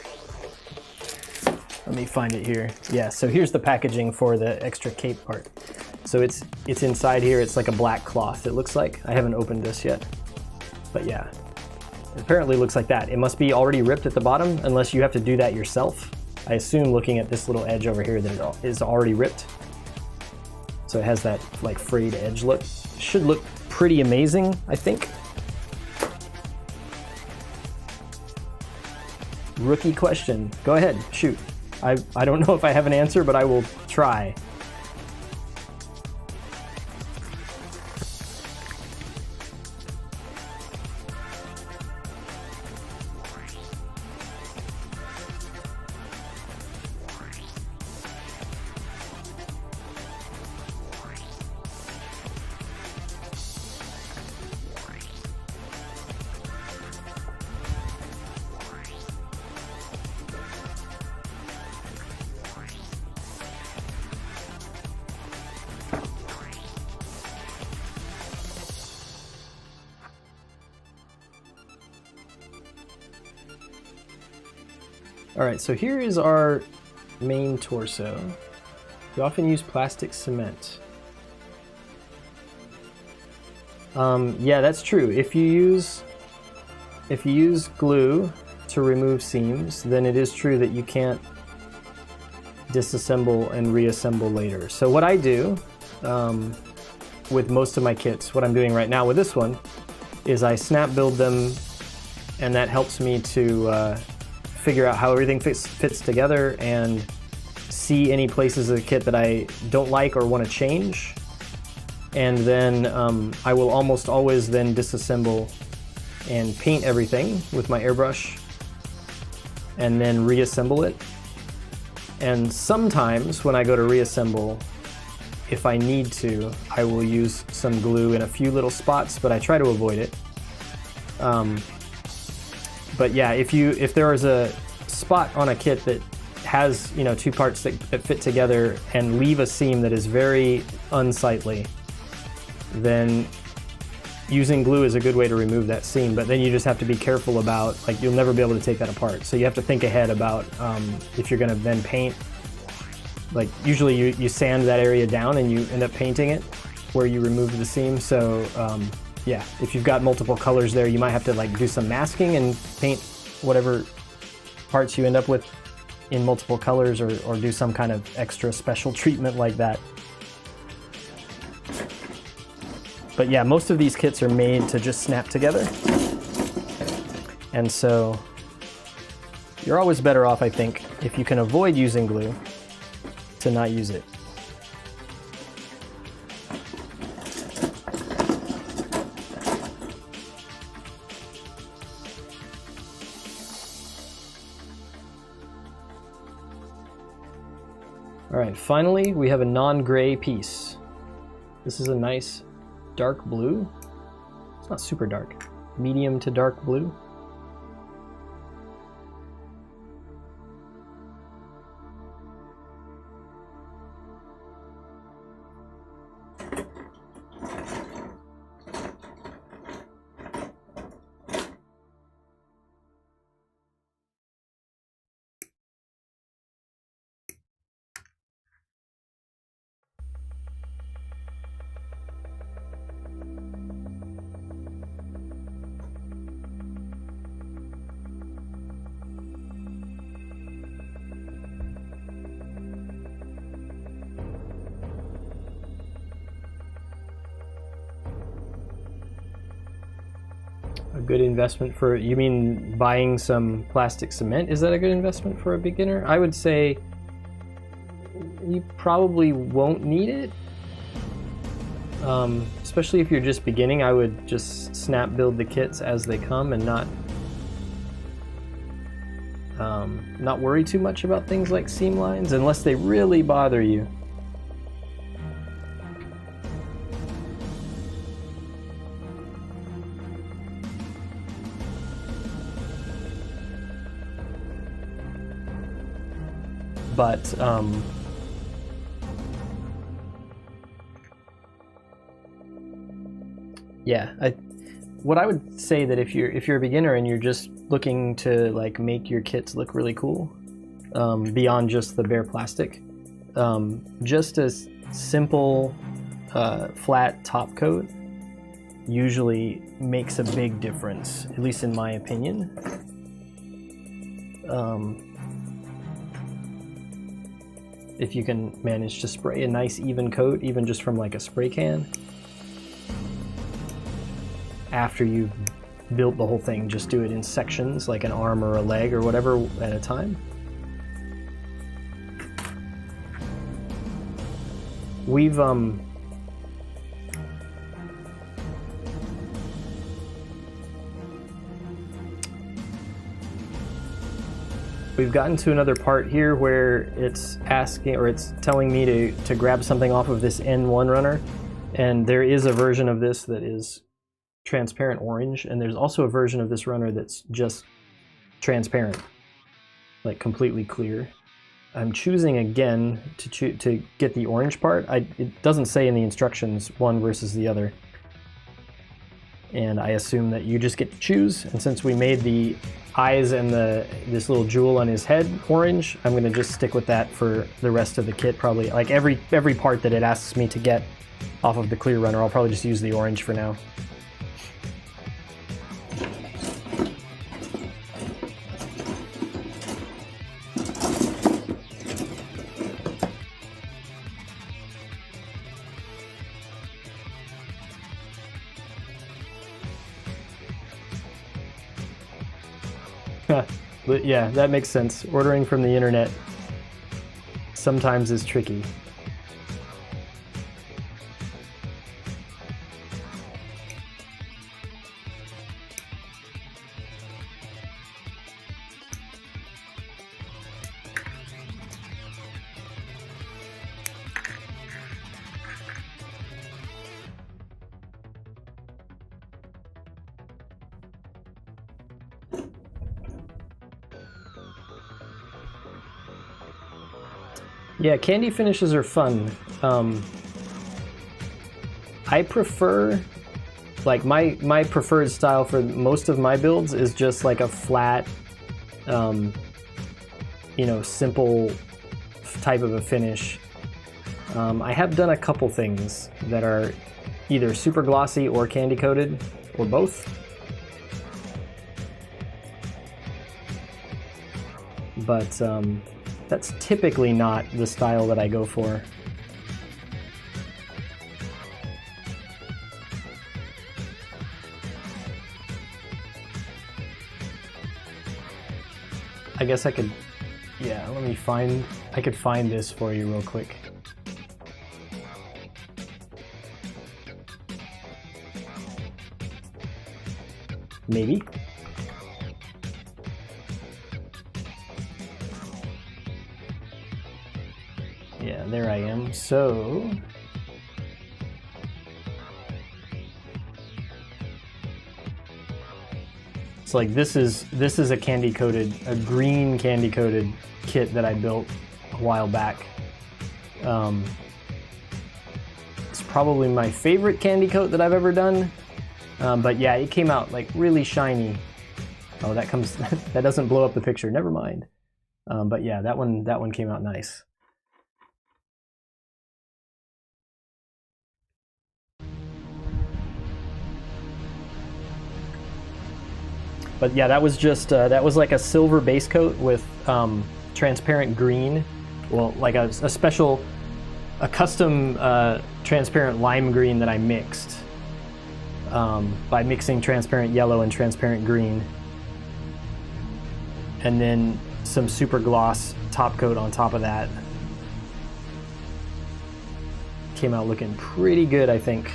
Let me find it here. Yeah, so here's the packaging for the extra cape part. So it's inside here. It's like a black cloth, it looks like. I haven't opened this yet, but yeah. It apparently looks like that. It must be already ripped at the bottom, unless you have to do that yourself. I assume looking at this little edge over here that it is already ripped. So it has that like frayed edge look. Should look pretty amazing, I think. Rookie question. Go ahead, shoot. I don't know if I have an answer, but I will try. All right, so here is our main torso. We often use plastic cement. Yeah, that's true. If you use glue to remove seams, then it is true that you can't disassemble and reassemble later. So what I do with most of my kits, what I'm doing right now with this one, is I snap build them, and that helps me to figure out how everything fits together and see any places of the kit that I don't like or want to change. and then I will almost always then disassemble and paint everything with my airbrush and then reassemble it. And sometimes when I go to reassemble, if I need to, I will use some glue in a few little spots, but I try to avoid it. But yeah, if there is a spot on a kit that has, you know, two parts that fit together and leave a seam that is very unsightly, then using glue is a good way to remove that seam. But then you just have to be careful about, like, you'll never be able to take that apart. So you have to think ahead about if you're gonna then paint. Like, usually you sand that area down and you end up painting it where you remove the seam. So yeah, if you've got multiple colors there, you might have to like do some masking and paint whatever parts you end up with in multiple colors, or do some kind of extra special treatment like that. But yeah, most of these kits are made to just snap together. And so you're always better off, I think, if you can avoid using glue, to not use it. All right, finally, we have a non-gray piece. This is a nice dark blue. It's not super dark, medium to dark blue. A good investment for, you mean buying some plastic cement? Is that a good investment for a beginner? I would say you probably won't need it. Especially if you're just beginning, I would just snap build the kits as they come and not worry too much about things like seam lines unless they really bother you. But yeah, what I would say that if you're a beginner and you're just looking to like make your kits look really cool, beyond just the bare plastic, just a simple flat top coat usually makes a big difference, at least in my opinion. If you can manage to spray a nice even coat, even just from like a spray can, after you've built the whole thing, just do it in sections, like an arm or a leg or whatever at a time. We've gotten to another part here where it's asking, or it's telling me to grab something off of this N1 runner, and there is a version of this that is transparent orange, and there's also a version of this runner that's just transparent, like completely clear. I'm choosing again to get the orange part. It doesn't say in the instructions one versus the other, and I assume that you just get to choose. And since we made the eyes and this little jewel on his head orange, I'm gonna just stick with that for the rest of the kit. Probably like every part that it asks me to get off of the clear runner, I'll probably just use the orange for now. But yeah, that makes sense. Ordering from the internet sometimes is tricky. Yeah, candy finishes are fun. I prefer, like my preferred style for most of my builds is just like a flat, you know, simple type of a finish. I have done a couple things that are either super glossy or candy coated, or both. But that's typically not the style that I go for. I guess I could, yeah, I could find this for you real quick. Maybe. Yeah, there I am. So it's like this is a green candy coated kit that I built a while back. It's probably my favorite candy coat that I've ever done. But yeah, it came out like really shiny. Oh, that doesn't blow up the picture. Never mind. But yeah, that one came out nice. But yeah, that was just that was like a silver base coat with transparent green. Well, like a custom transparent lime green that I mixed by mixing transparent yellow and transparent green, and then some super gloss top coat on top of that. Came out looking pretty good, I think.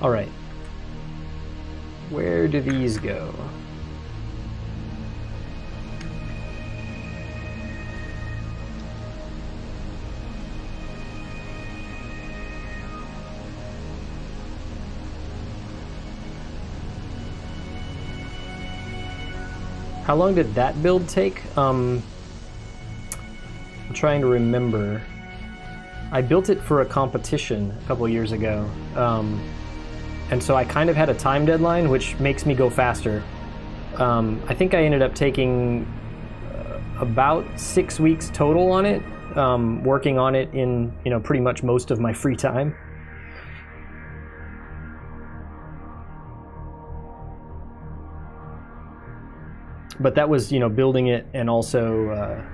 All right, where do these go? How long did that build take? I'm trying to remember. I built it for a competition a couple years ago. And so I kind of had a time deadline, which makes me go faster. I think I ended up taking about 6 weeks total on it, working on it in, you know, pretty much most of my free time. But that was, you know, building it and also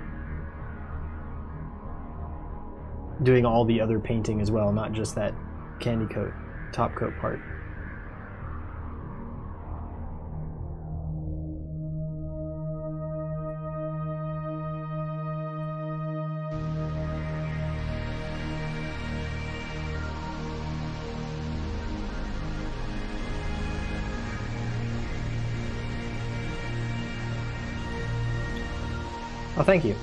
doing all the other painting as well, not just that candy coat, top coat part. Oh, thank you.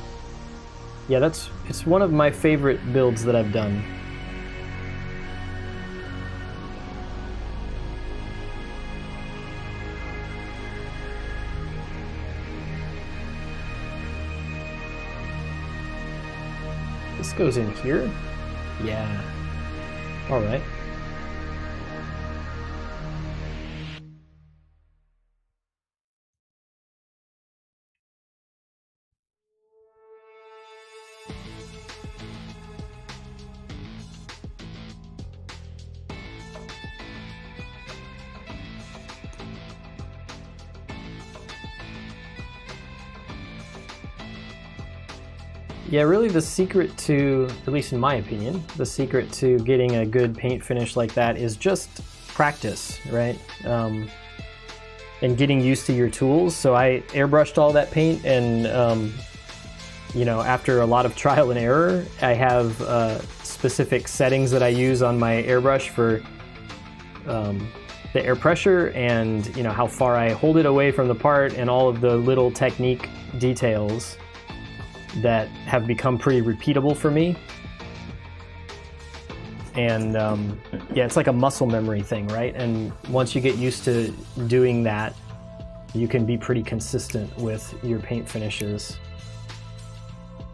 Yeah, it's one of my favorite builds that I've done. This goes in here? Yeah. All right. Yeah, really the secret to, at least in my opinion, the secret to getting a good paint finish like that is just practice, right? And getting used to your tools. So I airbrushed all that paint, and you know, after a lot of trial and error, I have specific settings that I use on my airbrush for the air pressure and, you know, how far I hold it away from the part and all of the little technique details that have become pretty repeatable for me. And yeah, it's like a muscle memory thing, right? And once you get used to doing that, you can be pretty consistent with your paint finishes.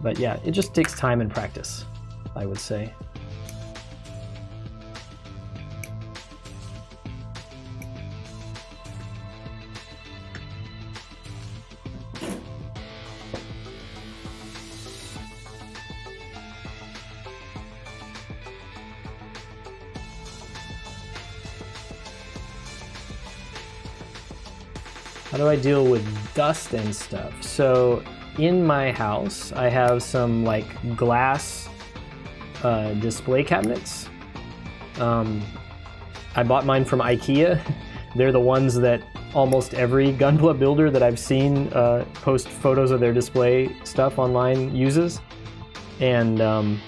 But yeah, it just takes time and practice, I would say. How do I deal with dust and stuff? So in my house, I have some like glass display cabinets. I bought mine from IKEA. They're the ones that almost every Gunpla builder that I've seen post photos of their display stuff online uses. And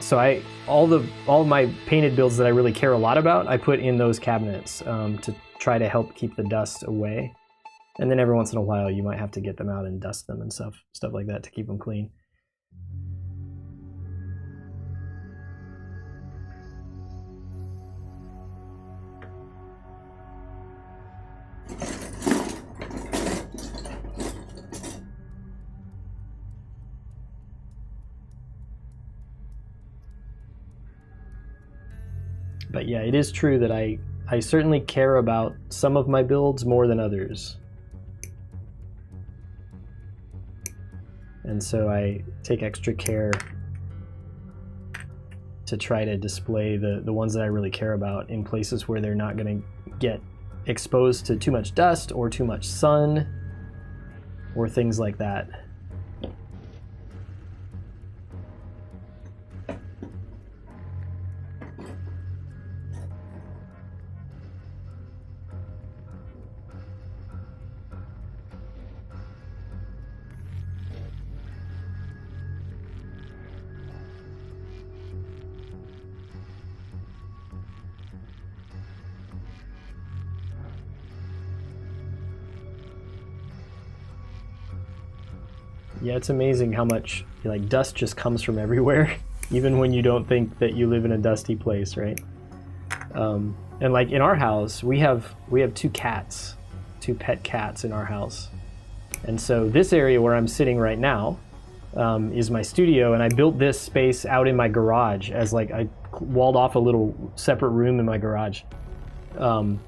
so all my painted builds that I really care a lot about, I put in those cabinets to try to help keep the dust away. And then every once in a while you might have to get them out and dust them and stuff like that to keep them clean. But yeah, it is true that I certainly care about some of my builds more than others. And so I take extra care to try to display the ones that I really care about in places where they're not going to get exposed to too much dust or too much sun or things like that. Yeah, it's amazing how much like dust just comes from everywhere, even when you don't think that you live in a dusty place, right? And like in our house, we have two cats, two pet cats in our house. And so this area where I'm sitting right now is my studio, and I built this space out in my garage as like I walled off a little separate room in my garage. And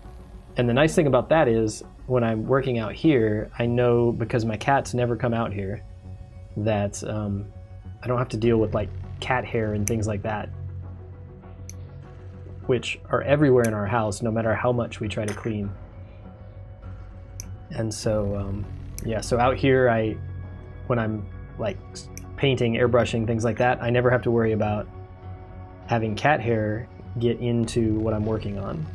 the nice thing about that is when I'm working out here, I know because my cats never come out here that I don't have to deal with like cat hair and things like that, which are everywhere in our house no matter how much we try to clean. And so yeah, so out here when I'm like painting, airbrushing, things like that, I never have to worry about having cat hair get into what I'm working on.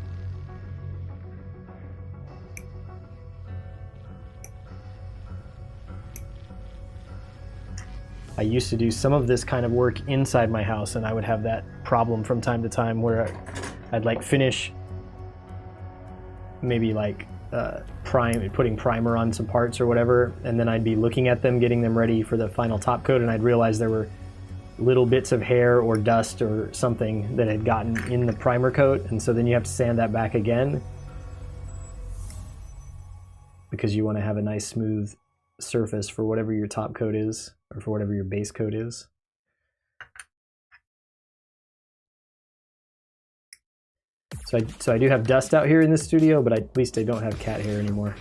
I used to do some of this kind of work inside my house, and I would have that problem from time to time where I'd like finish maybe like putting primer on some parts or whatever, and then I'd be looking at them, getting them ready for the final top coat, and I'd realize there were little bits of hair or dust or something that had gotten in the primer coat, and so then you have to sand that back again because you want to have a nice smooth surface for whatever your top coat is or for whatever your base coat is. So I do have dust out here in this studio, but at least I don't have cat hair anymore.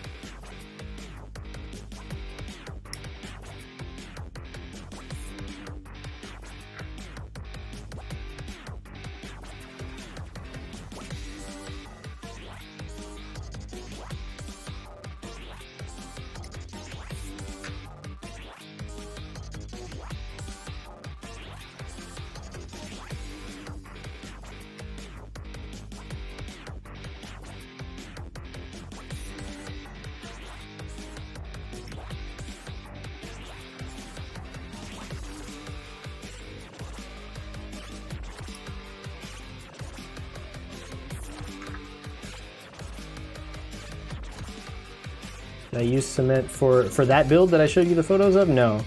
Did I use cement for that build that I showed you the photos of? No.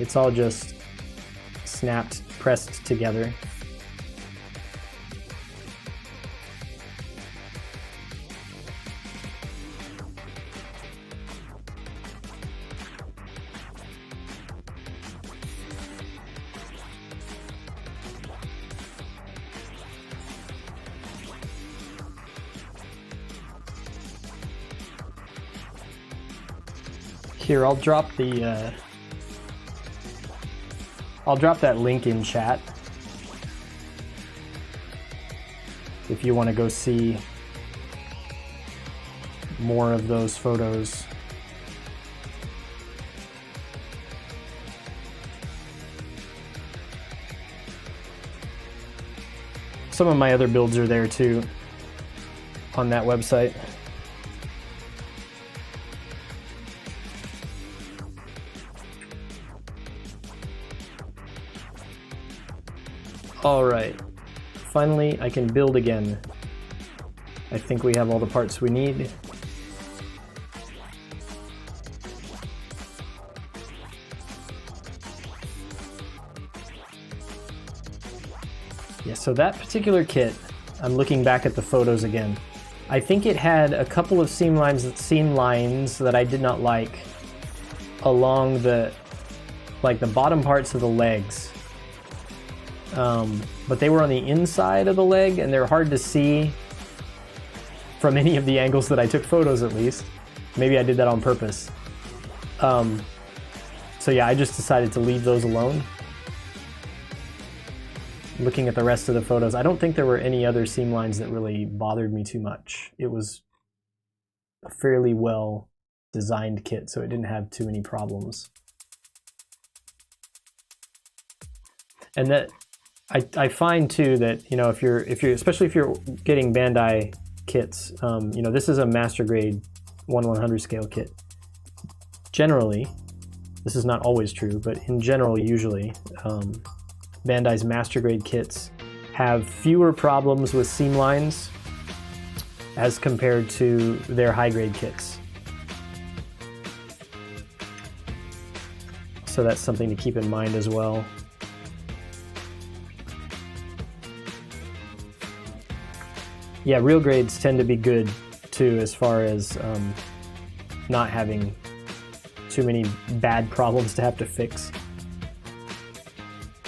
It's all just snapped, pressed together. Here, I'll drop the I'll drop that link in chat if you want to go see more of those photos. Some of my other builds are there too on that website. All right, finally I can build again. I think we have all the parts we need. Yeah, so that particular kit, I'm looking back at the photos again. I think it had a couple of seam lines that I did not like along the bottom parts of the legs. But they were on the inside of the leg and they're hard to see from any of the angles that I took photos, at least. Maybe I did that on purpose. So yeah, I just decided to leave those alone. Looking at the rest of the photos, I don't think there were any other seam lines that really bothered me too much. It was a fairly well designed kit, so it didn't have too many problems. And that I find too that, you know, if you're especially if you're getting Bandai kits, you know, this is a master grade 1/100 scale kit. Generally, this is not always true, but in general, usually, Bandai's master grade kits have fewer problems with seam lines as compared to their high grade kits. So that's something to keep in mind as well. Yeah, real grades tend to be good too, as far as not having too many bad problems to have to fix.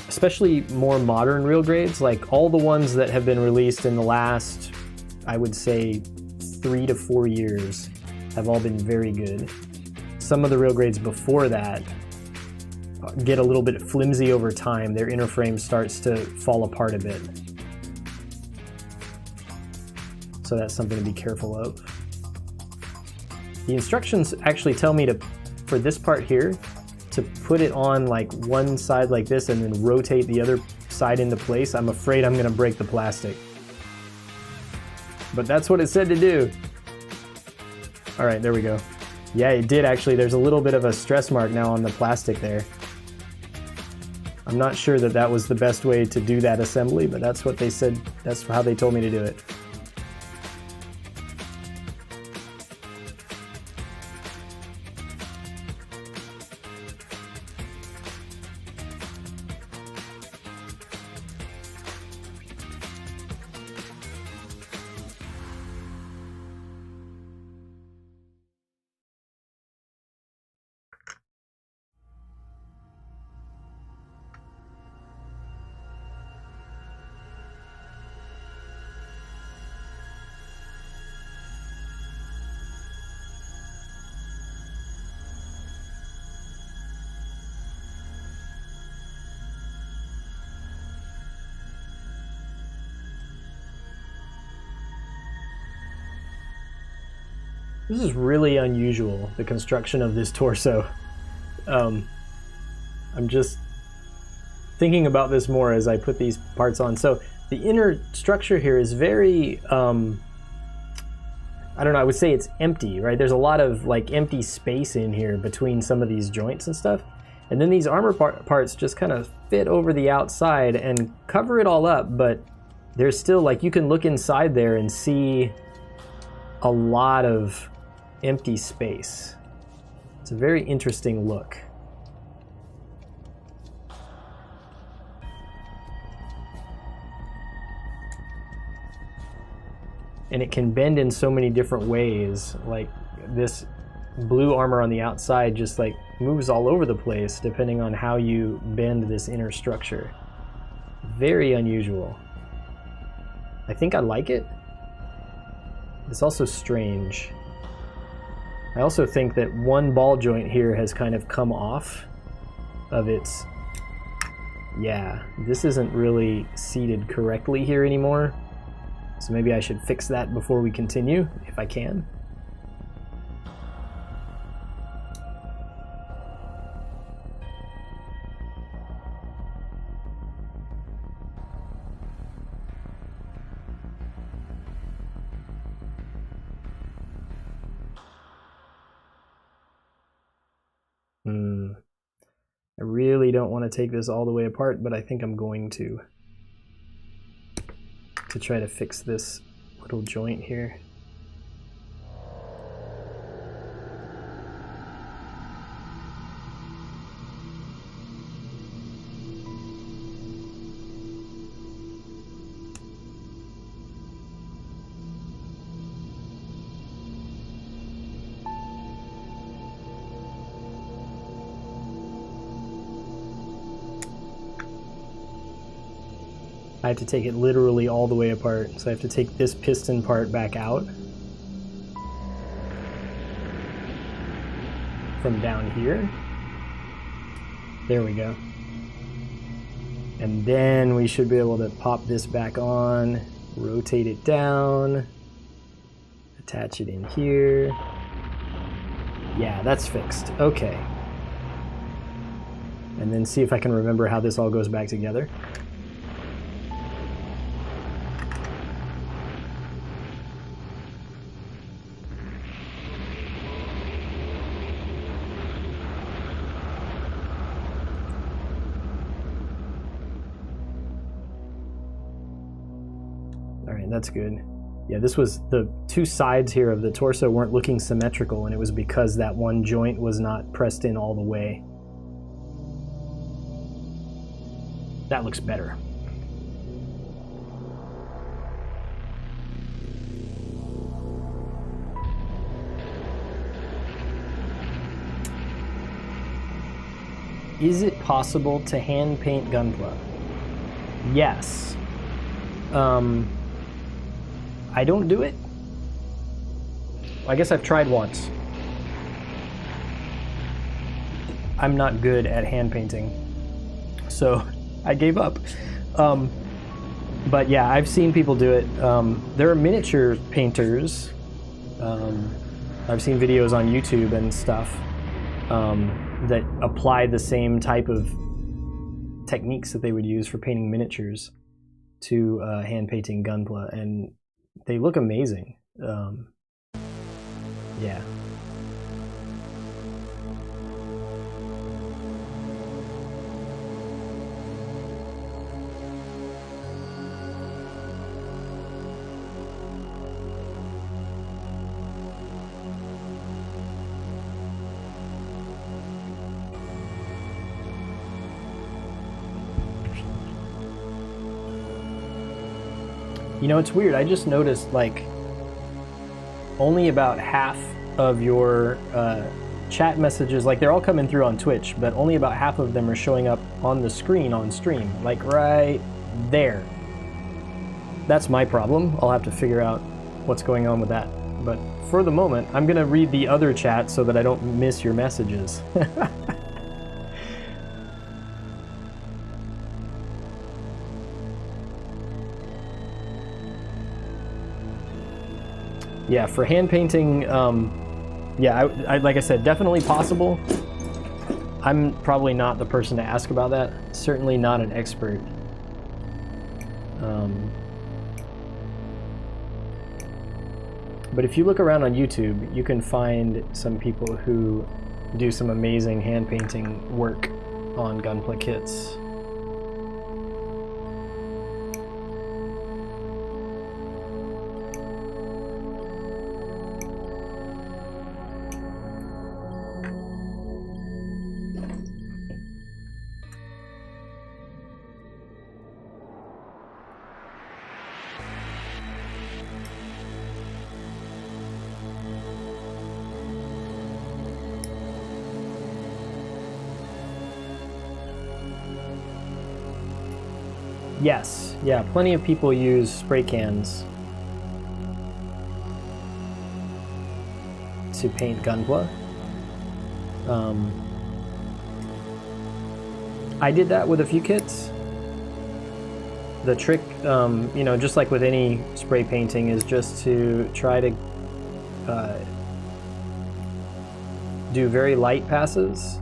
Especially more modern real grades, like all the ones that have been released in the last, I would say, 3 to 4 years have all been very good. Some of the real grades before that get a little bit flimsy over time. Their inner frame starts to fall apart a bit. So that's something to be careful of. The instructions actually tell me to, for this part here, to put it on like one side like this and then rotate the other side into place. I'm afraid I'm gonna break the plastic. But that's what it said to do. All right, there we go. Yeah, it did actually. There's a little bit of a stress mark now on the plastic there. I'm not sure that that was the best way to do that assembly, but that's what they said. That's how they told me to do it. This is really unusual, the construction of this torso. I'm just thinking about this more as I put these parts on. So the inner structure here is very, I don't know, I would say it's empty, right? There's a lot of like empty space in here between some of these joints and stuff. And then these armor parts just kind of fit over the outside and cover it all up, but there's still, like, you can look inside there and see a lot of empty space. It's a very interesting look. And it can bend in so many different ways. Like this blue armor on the outside just like moves all over the place depending on how you bend this inner structure. Very unusual. I think I like it. It's also strange. I also think that one ball joint here has kind of come off of its... Yeah, this isn't really seated correctly here anymore. So maybe I should fix that before we continue, if I can. I really don't want to take this all the way apart, but I think I'm going to try to fix this little joint here. I have to take it literally all the way apart. So I have to take this piston part back out from down here. There we go. And then we should be able to pop this back on, rotate it down, attach it in here. Yeah, that's fixed. Okay. And then see if I can remember how this all goes back together. That's good. Yeah, this was the two sides here of the torso weren't looking symmetrical, and it was because that one joint was not pressed in all the way. That looks better. Is it possible to hand paint Gunpla? Yes. I don't do it. I guess I've tried once. I'm not good at hand painting, so I gave up. But yeah, I've seen people do it. There are miniature painters. I've seen videos on YouTube and stuff that apply the same type of techniques that they would use for painting miniatures to hand painting Gunpla, and they look amazing. Yeah. You know, it's weird. I just noticed, like, only about half of your chat messages, like, they're all coming through on Twitch, but only about half of them are showing up on the screen on stream, like right there. That's my problem. I'll have to figure out what's going on with that. But for the moment, I'm going to read the other chat so that I don't miss your messages. Yeah, for hand painting, yeah, I like I said, definitely possible. I'm probably not the person to ask about that. Certainly not an expert. But if you look around on YouTube, you can find some people who do some amazing hand painting work on Gunpla kits. Yes, yeah, plenty of people use spray cans to paint Gunpla. I did that with a few kits. The trick, you know, just like with any spray painting, is just to try to do very light passes,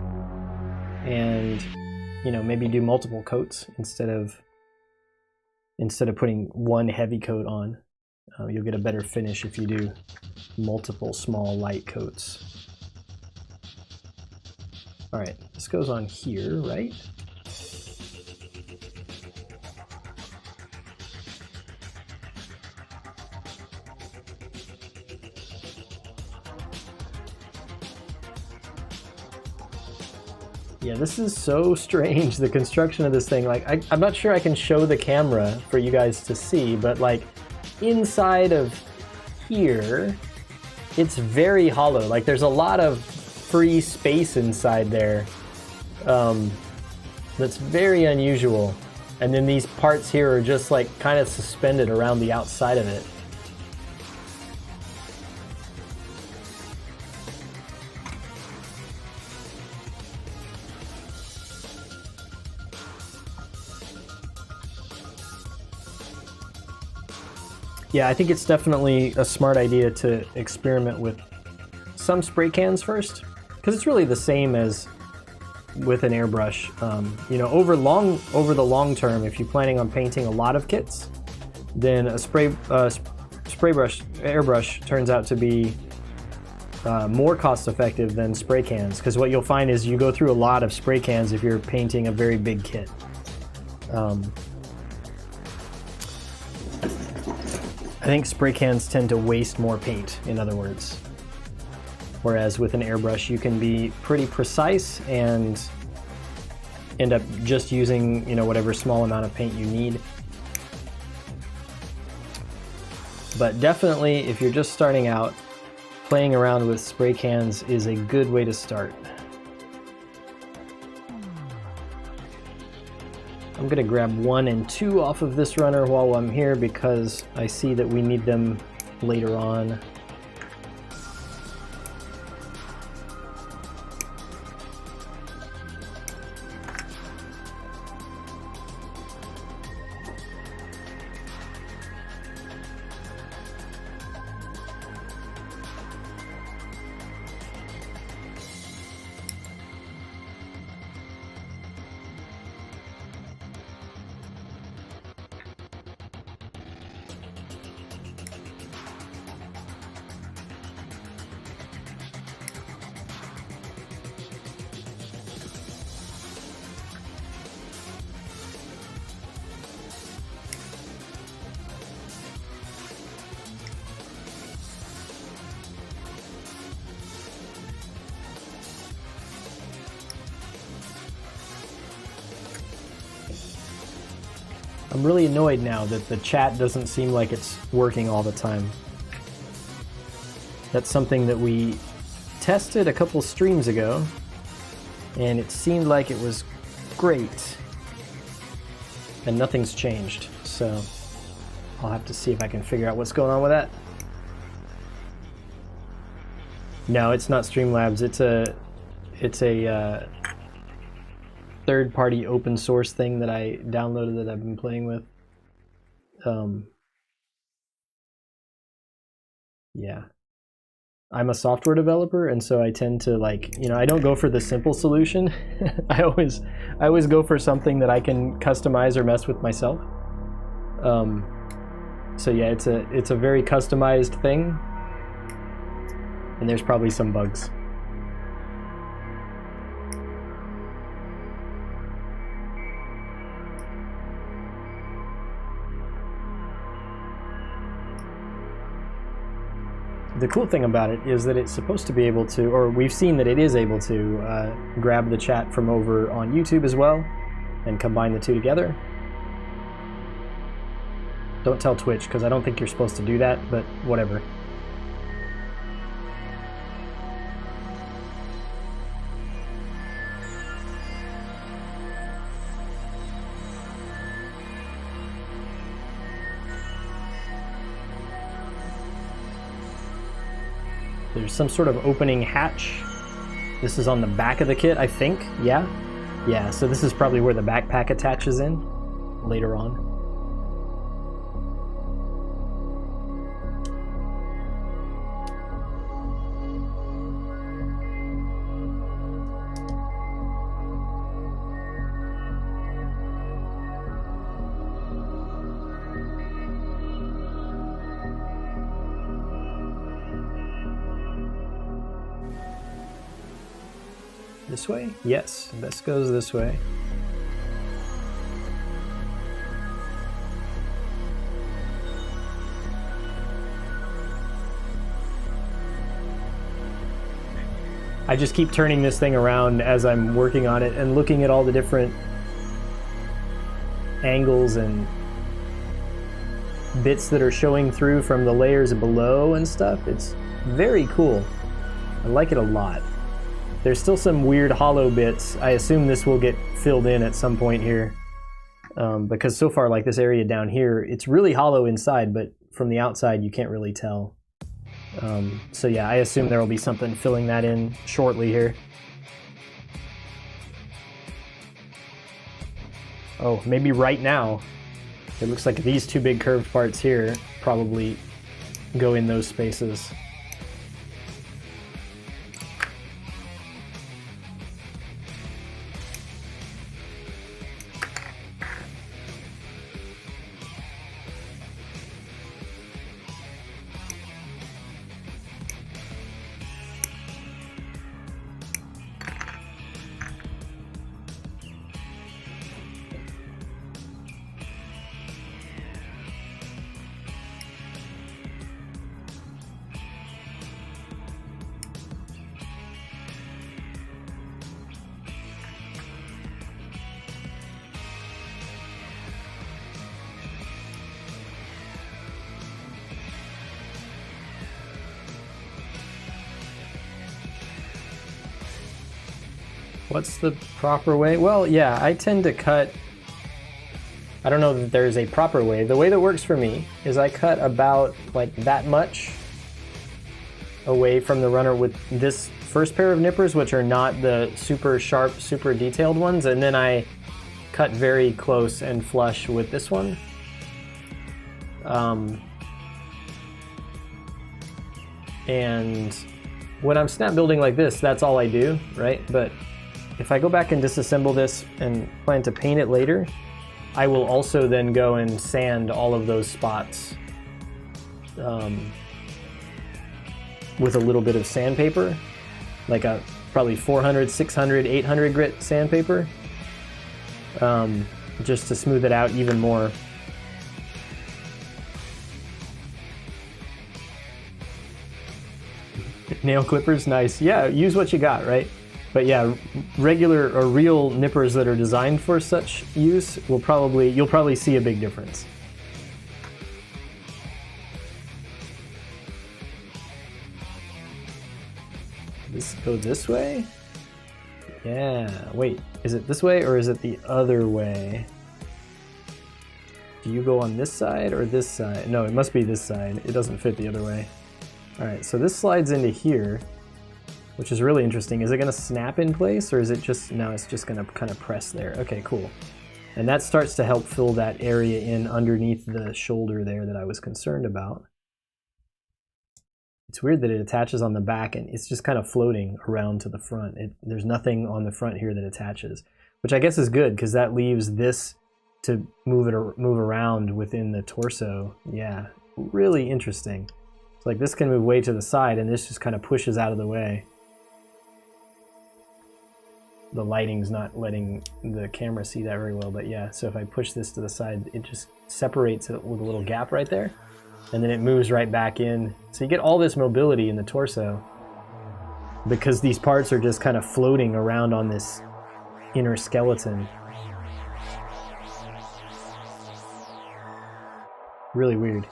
and you know, maybe do multiple coats instead of putting one heavy coat on. You'll get a better finish if you do multiple small light coats. All right, this goes on here, right? Yeah, this is so strange, the construction of this thing. Like, I'm not sure I can show the camera for you guys to see, but like inside of here, it's very hollow. Like there's a lot of free space inside there. That's very unusual. And then these parts here are just like kind of suspended around the outside of it. Yeah, I think it's definitely a smart idea to experiment with some spray cans first, because it's really the same as with an airbrush. You know, over the long term, if you're planning on painting a lot of kits, then a airbrush turns out to be more cost effective than spray cans, because what you'll find is you go through a lot of spray cans if you're painting a very big kit. I think spray cans tend to waste more paint, in other words. Whereas with an airbrush, you can be pretty precise and end up just using, you know, whatever small amount of paint you need. But definitely, if you're just starting out, playing around with spray cans is a good way to start. I'm gonna grab 1 and 2 off of this runner while I'm here, because I see that we need them later on. I'm really annoyed now that the chat doesn't seem like it's working all the time. That's something that we tested a couple streams ago, and it seemed like it was great, and nothing's changed. So I'll have to see if I can figure out what's going on with that. No, it's not Streamlabs. It's a third-party open source thing that I downloaded that I've been playing with. Yeah. I'm a software developer, and so I tend to, like, you know, I don't go for the simple solution. I always go for something that I can customize or mess with myself. So yeah, it's a very customized thing, and there's probably some bugs. The cool thing about it is that it's supposed to be able to, or we've seen that it is able to, grab the chat from over on YouTube as well and combine the two together. Don't tell Twitch, because I don't think you're supposed to do that, but whatever. There's some sort of opening hatch. This is on the back of the kit, I think. Yeah? Yeah, so this is probably where the backpack attaches in later on. This way? Yes, this goes this way. I just keep turning this thing around as I'm working on it and looking at all the different angles and bits that are showing through from the layers below and stuff. It's very cool. I like it a lot. There's still some weird hollow bits. I assume this will get filled in at some point here. Because so far, like this area down here, it's really hollow inside, but from the outside you can't really tell. So yeah, I assume there will be something filling that in shortly here. Oh, maybe right now. It looks like these two big curved parts here probably go in those spaces. What's the proper way? Well, yeah, I tend to cut, I don't know that there's a proper way. The way that works for me is I cut about like that much away from the runner with this first pair of nippers, which are not the super sharp, super detailed ones, and then I cut very close and flush with this one. And when I'm snap building like this, that's all I do, right? But if I go back and disassemble this and plan to paint it later, I will also then go and sand all of those spots with a little bit of sandpaper, like a probably 400, 600, 800 grit sandpaper, just to smooth it out even more. Nail clippers, nice. Yeah, use what you got, right? But yeah, regular or real nippers that are designed for such use will you'll probably see a big difference. This go this way? Yeah, wait, is it this way or is it the other way? Do you go on this side or this side? No, it must be this side. It doesn't fit the other way. All right, so this slides into here, which is really interesting. Is it gonna snap in place or is it just, no, it's just gonna kind of press there. Okay, cool. And that starts to help fill that area in underneath the shoulder there that I was concerned about. It's weird that it attaches on the back and it's just kind of floating around to the front. There's nothing on the front here that attaches, which I guess is good because that leaves this to move around within the torso. Yeah, really interesting. It's like this can move way to the side and this just kind of pushes out of the way. The lighting's not letting the camera see that very well, but yeah, so if I push this to the side, it just separates it with a little gap right there, and then it moves right back in. So you get all this mobility in the torso because these parts are just kind of floating around on this inner skeleton. Really weird.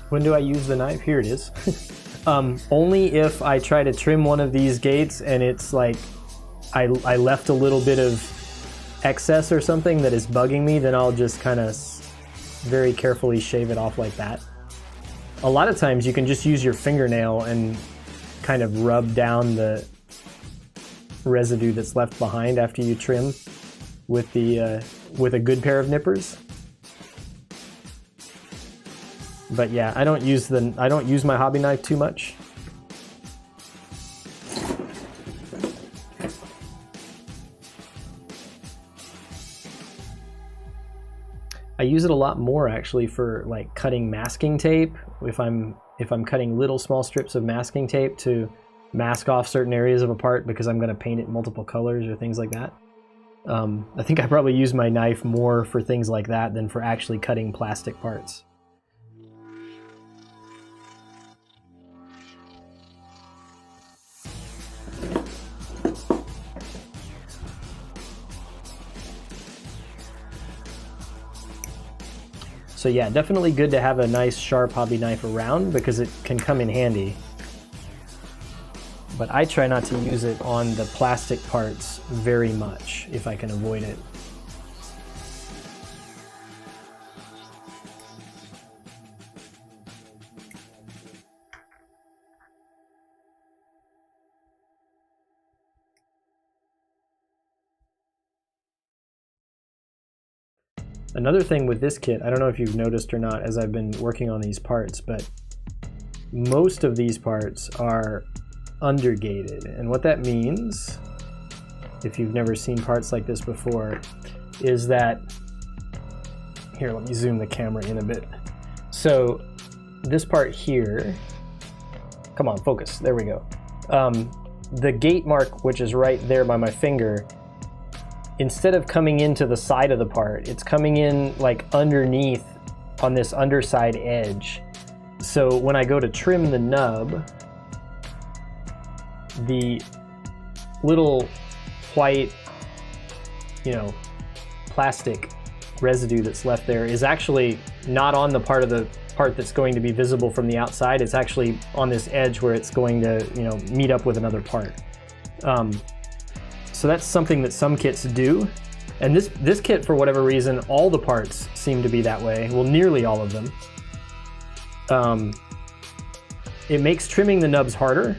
When do I use the knife? Here it is. Only if I try to trim one of these gates and it's like I left a little bit of excess or something that is bugging me, then I'll just kind of very carefully shave it off like that. A lot of times you can just use your fingernail and kind of rub down the residue that's left behind after you trim with a good pair of nippers. But yeah, I don't use my hobby knife too much. I use it a lot more actually for like cutting masking tape. If I'm cutting little small strips of masking tape to mask off certain areas of a part because I'm going to paint it multiple colors or things like that. I think I probably use my knife more for things like that than for actually cutting plastic parts. So yeah, definitely good to have a nice sharp hobby knife around because it can come in handy. But I try not to use it on the plastic parts very much if I can avoid it. Another thing with this kit, I don't know if you've noticed or not as I've been working on these parts, but most of these parts are undergated. And what that means, if you've never seen parts like this before, is that, here, let me zoom the camera in a bit. So this part here, come on, focus, there we go. The gate mark, which is right there by my finger, instead of coming into the side of the part, it's coming in like underneath on this underside edge. So when I go to trim the nub, the little white, plastic residue that's left there is actually not on the part of the part that's going to be visible from the outside. It's actually on this edge where it's going to, meet up with another part. So that's something that some kits do. And this kit, for whatever reason, all the parts seem to be that way. Well, nearly all of them. It makes trimming the nubs harder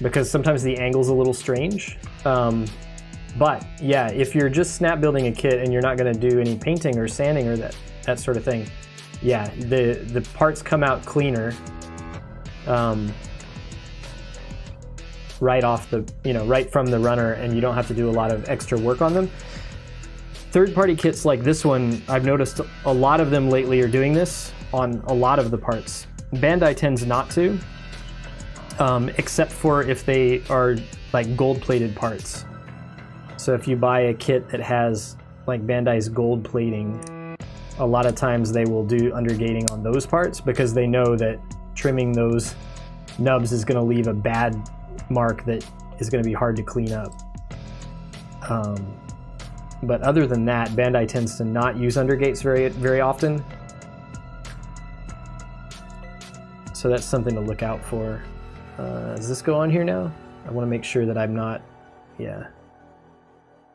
because sometimes the angle's a little strange. But yeah, if you're just snap building a kit and you're not gonna do any painting or sanding or that sort of thing, yeah, the parts come out cleaner. Right off the, right from the runner, and you don't have to do a lot of extra work on them. Third-party kits like this one, I've noticed a lot of them lately are doing this on a lot of the parts. Bandai tends not to, except for if they are like gold-plated parts. So if you buy a kit that has like Bandai's gold plating, a lot of times they will do undergating on those parts because they know that trimming those nubs is going to leave a bad mark that is going to be hard to clean up. But other than that, Bandai tends to not use undergates very often. So that's something to look out for. Does this go on here now? I want to make sure that I'm not,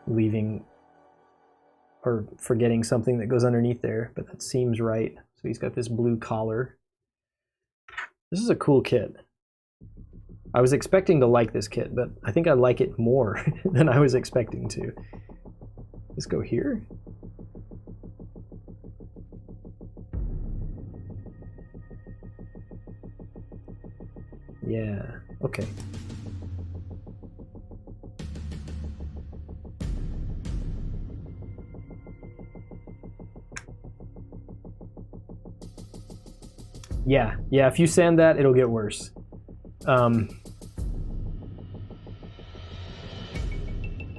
leaving or forgetting something that goes underneath there, but that seems right. So he's got this blue collar. This is a cool kit. I was expecting to like this kit, but I think I like it more than I was expecting to. Let's go here. Yeah, okay. Yeah, if you sand that, it'll get worse.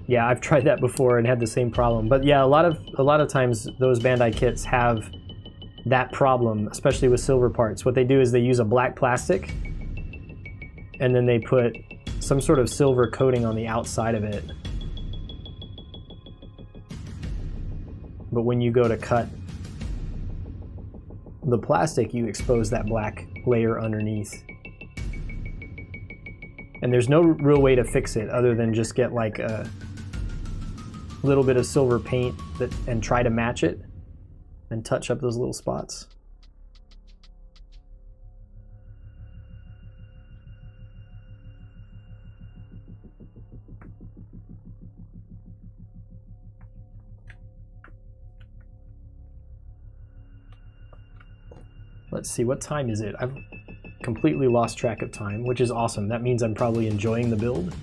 Yeah, I've tried that before and had the same problem. But yeah, a lot of times those Bandai kits have that problem, especially with silver parts. What they do is they use a black plastic and then they put some sort of silver coating on the outside of it. But when you go to cut the plastic, you expose that black layer underneath. And there's no real way to fix it other than just get like a little bit of silver paint and try to match it and touch up those little spots. Let's see, what time is it? I've completely lost track of time, which is awesome. That means I'm probably enjoying the build.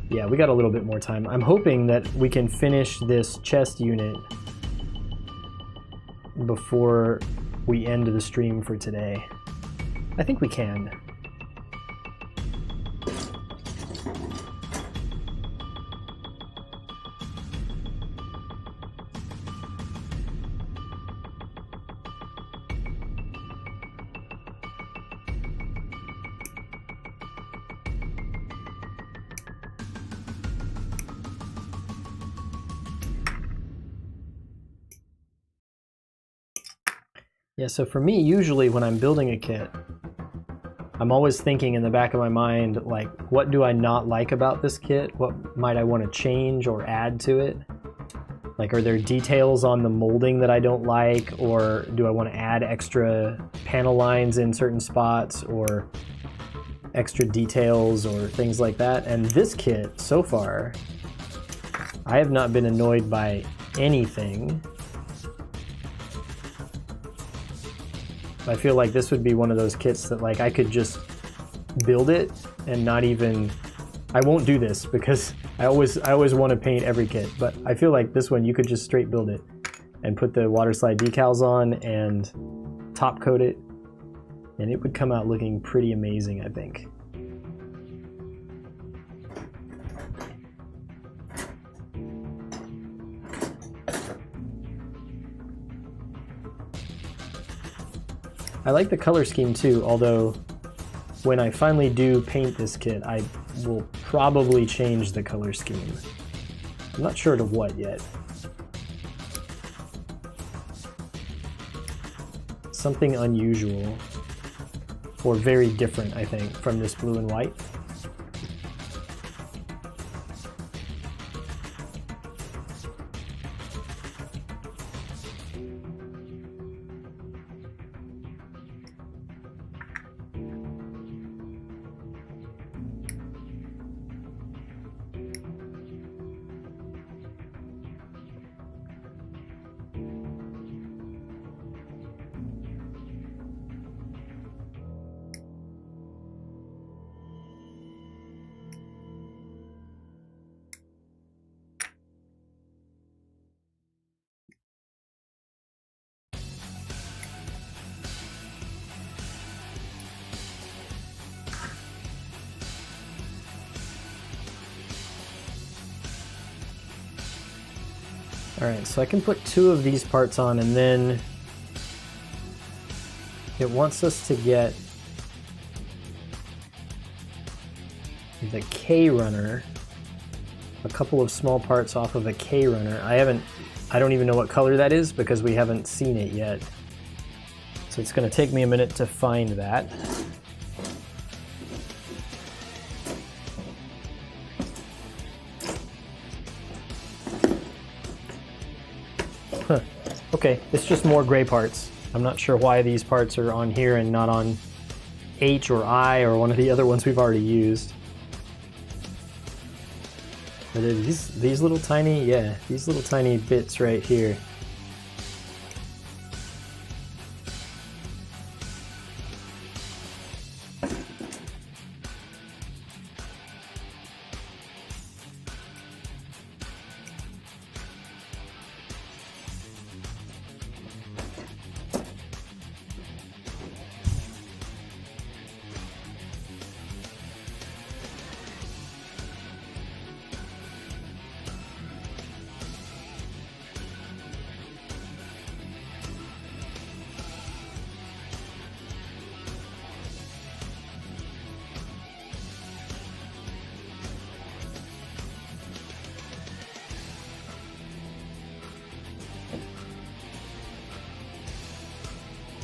Yeah, we got a little bit more time. I'm hoping that we can finish this chest unit before we end the stream for today. I think we can. Yeah, so for me, usually when I'm building a kit, I'm always thinking in the back of my mind, like, what do I not like about this kit? What might I want to change or add to it? Like, are there details on the molding that I don't like, or do I want to add extra panel lines in certain spots, or extra details, or things like that? And this kit, so far, I have not been annoyed by anything. I feel like this would be one of those kits that like I could just build it and not even, I won't do this because I always want to paint every kit, but I feel like this one you could just straight build it and put the water slide decals on and top coat it, and it would come out looking pretty amazing, I think. I like the color scheme too, although when I finally do paint this kit, I will probably change the color scheme. I'm not sure to what yet. Something unusual, or very different, I think, from this blue and white. Alright, so I can put 2 of these parts on, and then it wants us to get the K runner, a couple of small parts off of a K runner. I don't even know what color that is because we haven't seen it yet. So it's going to take me a minute to find that. Huh. Okay, it's just more gray parts. I'm not sure why these parts are on here and not on H or I or one of the other ones we've already used. Are there these little tiny, yeah, these little tiny bits right here.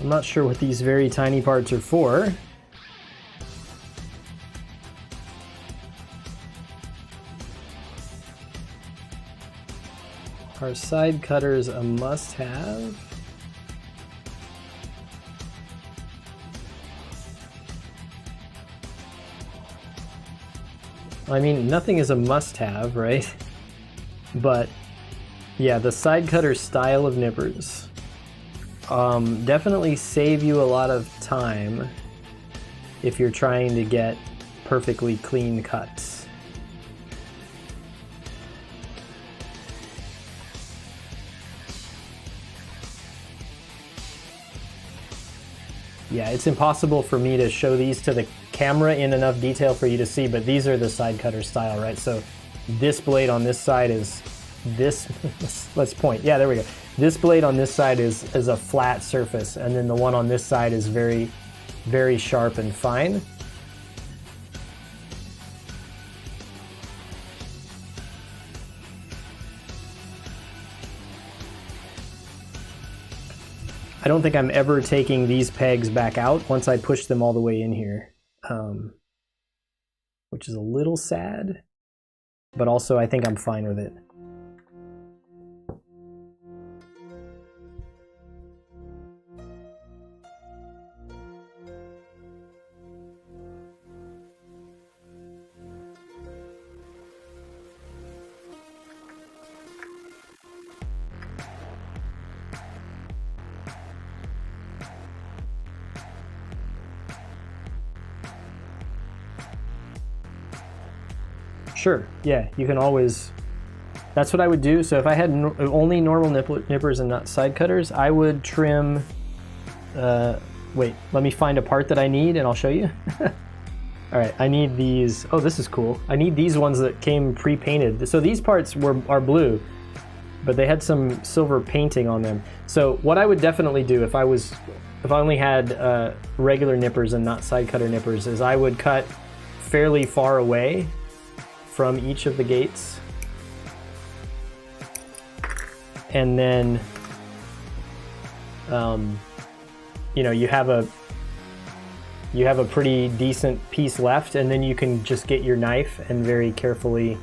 I'm not sure what these very tiny parts are for. Are side cutters a must-have? I mean, nothing is a must-have, right? But yeah, the side cutter style of nippers definitely save you a lot of time if you're trying to get perfectly clean cuts. Yeah, it's impossible for me to show these to the camera in enough detail for you to see, but these are the side cutter style, right? So this blade on this side is this, let's point, yeah, there we go. This blade on this side is a flat surface, and then the one on this side is very, very sharp and fine. I don't think I'm ever taking these pegs back out once I push them all the way in here, which is a little sad, but also I think I'm fine with it. Sure, yeah, you can always, that's what I would do. So if I had only normal nippers and not side cutters, I would trim, wait, let me find a part that I need and I'll show you. All right, I need these, oh, this is cool. I need these ones that came pre-painted. So these parts are blue, but they had some silver painting on them. So what I would definitely do if I only had regular nippers and not side cutter nippers is I would cut fairly far away from each of the gates, and then you know, you have a pretty decent piece left, and then you can just get your knife and very carefully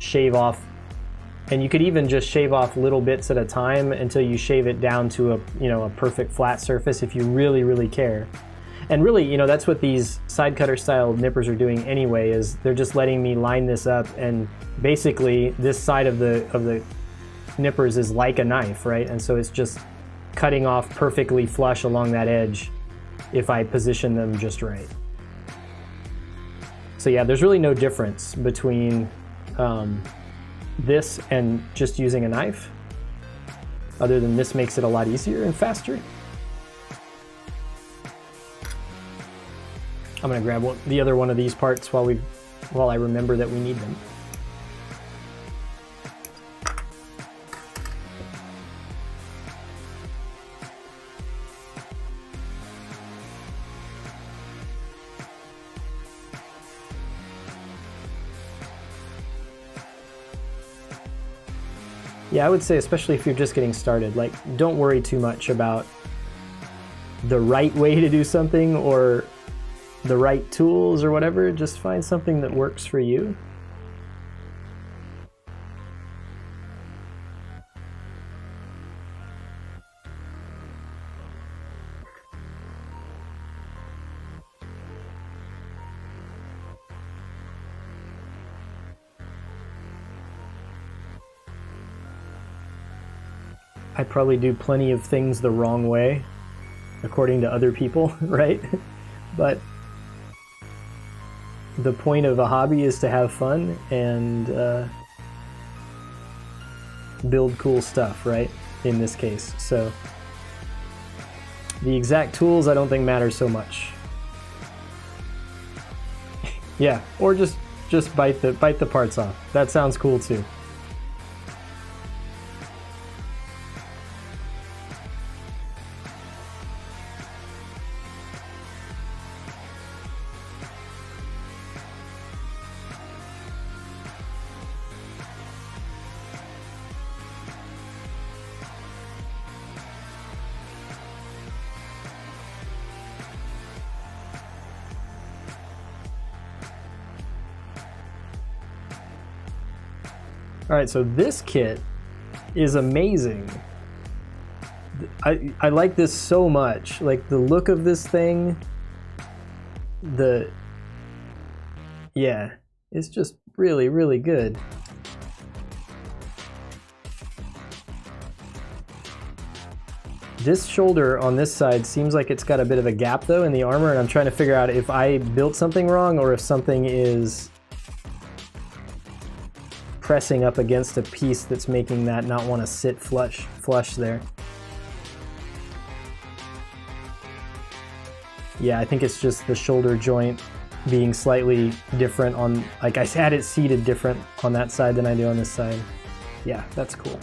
shave off, and you could even just shave off little bits at a time until you shave it down to a, you know, a perfect flat surface if you really, really care. And really, you know, that's what these side cutter style nippers are doing anyway, is they're just letting me line this up, and basically this side of the nippers is like a knife, right? And so it's just cutting off perfectly flush along that edge if I position them just right. So yeah, there's really no difference between this and just using a knife, other than this makes it a lot easier and faster. I'm gonna grab the other one of these parts while I remember that we need them. Yeah, I would say, especially if you're just getting started, like, don't worry too much about the right way to do something or the right tools or whatever. Just find something that works for you. I probably do plenty of things the wrong way, according to other people, right? But the point of a hobby is to have fun and build cool stuff, right? In this case. So the exact tools I don't think matter so much. Yeah, or just bite the parts off. That sounds cool too. All right, so this kit is amazing. I like this so much. Like the look of this thing, yeah, it's just really, really good. This shoulder on this side seems like it's got a bit of a gap though in the armor, and I'm trying to figure out if I built something wrong or if something is pressing up against a piece that's making that not want to sit flush there. Yeah, I think it's just the shoulder joint being slightly different on, like I had it seated different on that side than I do on this side. Yeah, that's cool.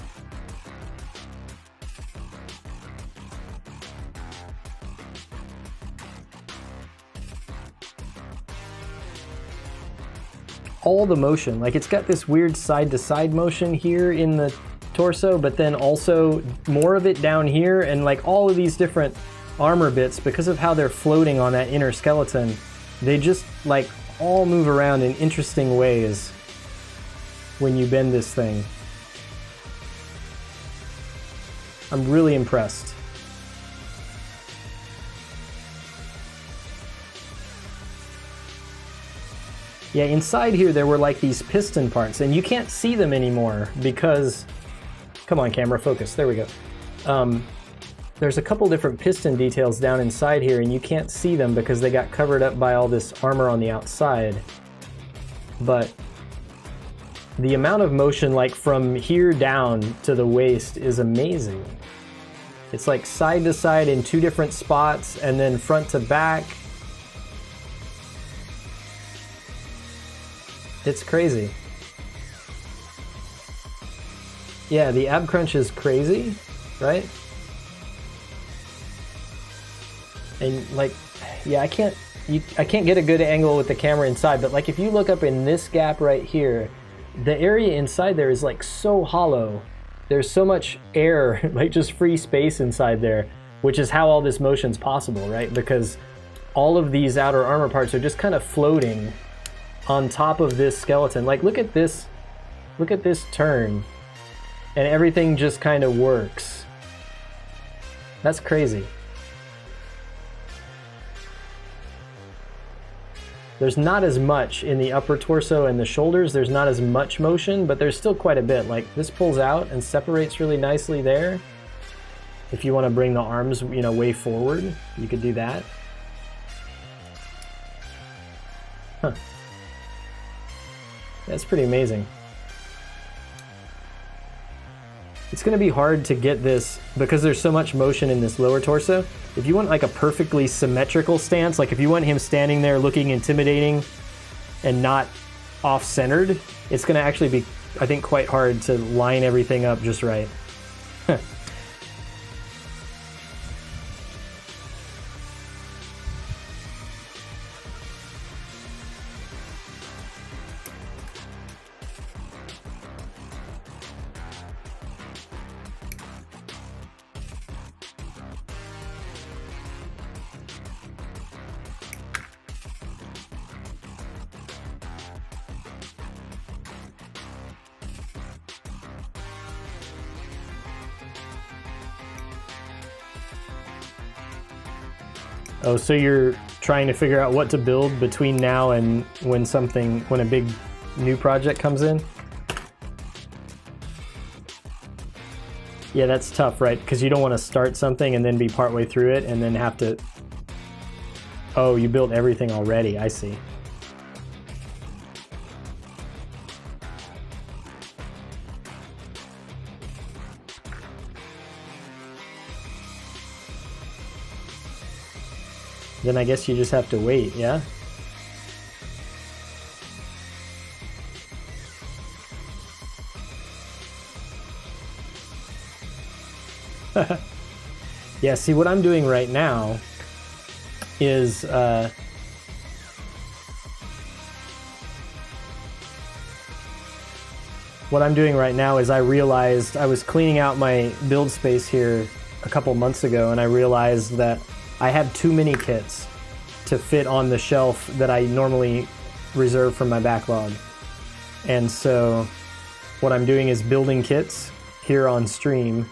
All the motion, like it's got this weird side to side motion here in the torso, but then also more of it down here, and like all of these different armor bits, because of how they're floating on that inner skeleton, they just like all move around in interesting ways when you bend this thing. I'm really impressed. Yeah, inside here there were like these piston parts, and you can't see them anymore because, come on camera, focus, there we go. There's a couple different piston details down inside here, and you can't see them because they got covered up by all this armor on the outside. But the amount of motion, like from here down to the waist, is amazing. It's like side to side in two different spots, and then front to back. It's crazy. Yeah, the ab crunch is crazy, right? And like, yeah, I can't get a good angle with the camera inside, but like if you look up in this gap right here, the area inside there is like so hollow. There's so much air, like just free space inside there, which is how all this motion's possible, right? Because all of these outer armor parts are just kind of floating on top of this skeleton. Like look at this turn, and everything just kind of works. That's crazy. There's not as much in the upper torso and the shoulders, there's not as much motion, but there's still quite a bit. Like this pulls out and separates really nicely there. If you want to bring the arms, you know, way forward, you could do that. Huh. That's pretty amazing. It's going to be hard to get this because there's so much motion in this lower torso. If you want like a perfectly symmetrical stance, like if you want him standing there looking intimidating and not off-centered, it's going to actually be, I think, quite hard to line everything up just right. Oh, so you're trying to figure out what to build between now and when a big new project comes in? Yeah, that's tough, right? Because you don't want to start something and then be partway through it and then have to... Oh, you built everything already, I see. Then I guess you just have to wait, yeah? Yeah, see what I'm doing right now is I realized I was cleaning out my build space here a couple months ago, and I realized that I have too many kits to fit on the shelf that I normally reserve for my backlog. And so what I'm doing is building kits here on stream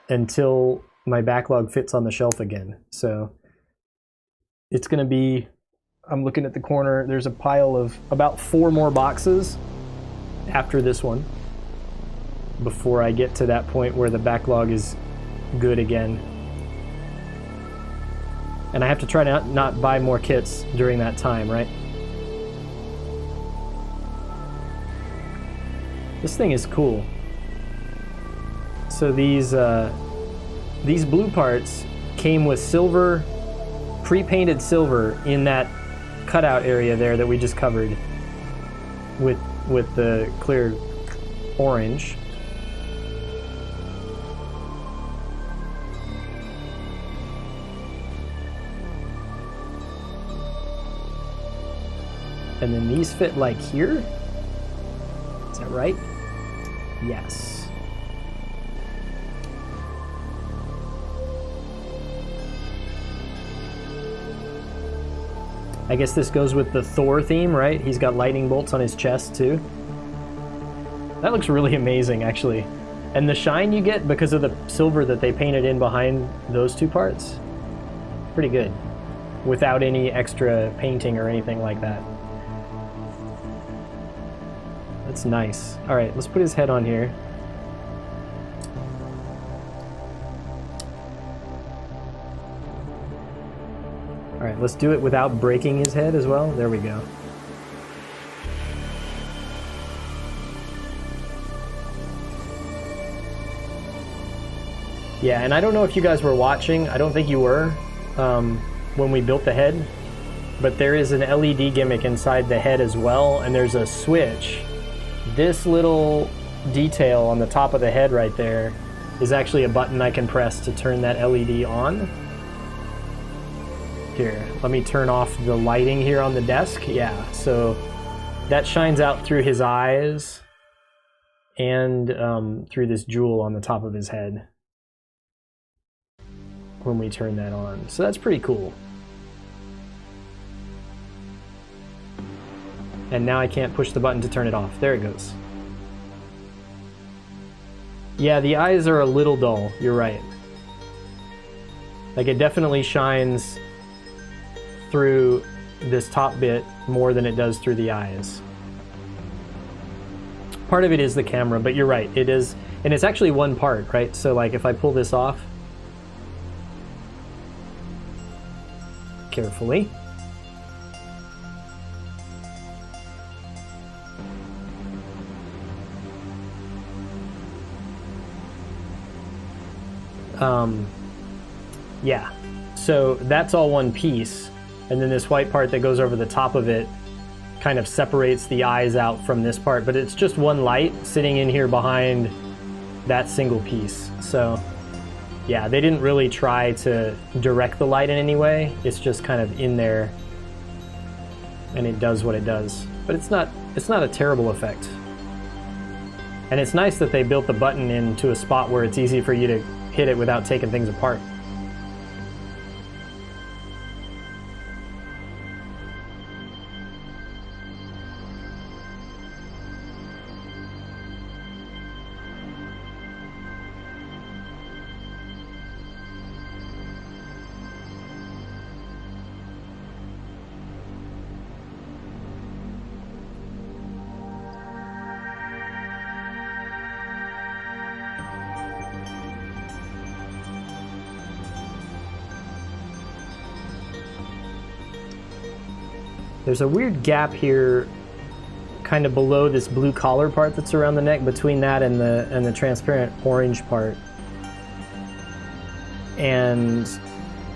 until my backlog fits on the shelf again. So it's gonna be, I'm looking at the corner, there's a pile of about 4 more boxes after this one before I get to that point where the backlog is good again. And I have to try to not buy more kits during that time, right? This thing is cool. So these blue parts came with silver, pre-painted silver in that cutout area there that we just covered with the clear orange. And then these fit like here? Is that right? Yes. I guess this goes with the Thor theme, right? He's got lightning bolts on his chest too. That looks really amazing, actually. And the shine you get because of the silver that they painted in behind those two parts, pretty good. Without any extra painting or anything like that. That's nice. All right, let's put his head on here. All right, let's do it without breaking his head as well. There we go. Yeah, and I don't know if you guys were watching. I don't think you were when we built the head, but there is an LED gimmick inside the head as well, and there's a switch. This little detail on the top of the head right there is actually a button I can press to turn that LED on. Here, let me turn off the lighting here on the desk. Yeah, so that shines out through his eyes and through this jewel on the top of his head when we turn that on. So that's pretty cool. And now I can't push the button to turn it off. There it goes. Yeah, the eyes are a little dull. You're right. Like, it definitely shines through this top bit more than it does through the eyes. Part of it is the camera, but you're right. It is, and it's actually one part, right? So, like, if I pull this off carefully. Yeah, so that's all one piece, and then this white part that goes over the top of it kind of separates the eyes out from this part, but it's just one light sitting in here behind that single piece. So yeah, they didn't really try to direct the light in any way. It's just kind of in there and it does what it does, but it's not a terrible effect. And it's nice that they built the button into a spot where it's easy for you to hit it without taking things apart. There's a weird gap here kind of below this blue collar part that's around the neck, between that and the transparent orange part. And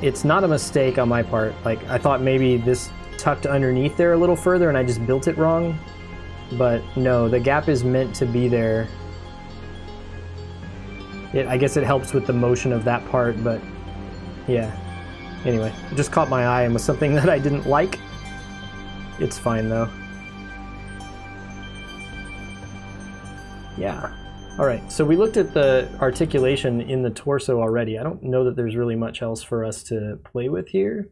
it's not a mistake on my part. Like, I thought maybe this tucked underneath there a little further and I just built it wrong. But no, the gap is meant to be there. I guess it helps with the motion of that part, but yeah. Anyway, it just caught my eye and was something that I didn't like. It's fine though. Yeah. Alright, so we looked at the articulation in the torso already. I don't know that there's really much else for us to play with here.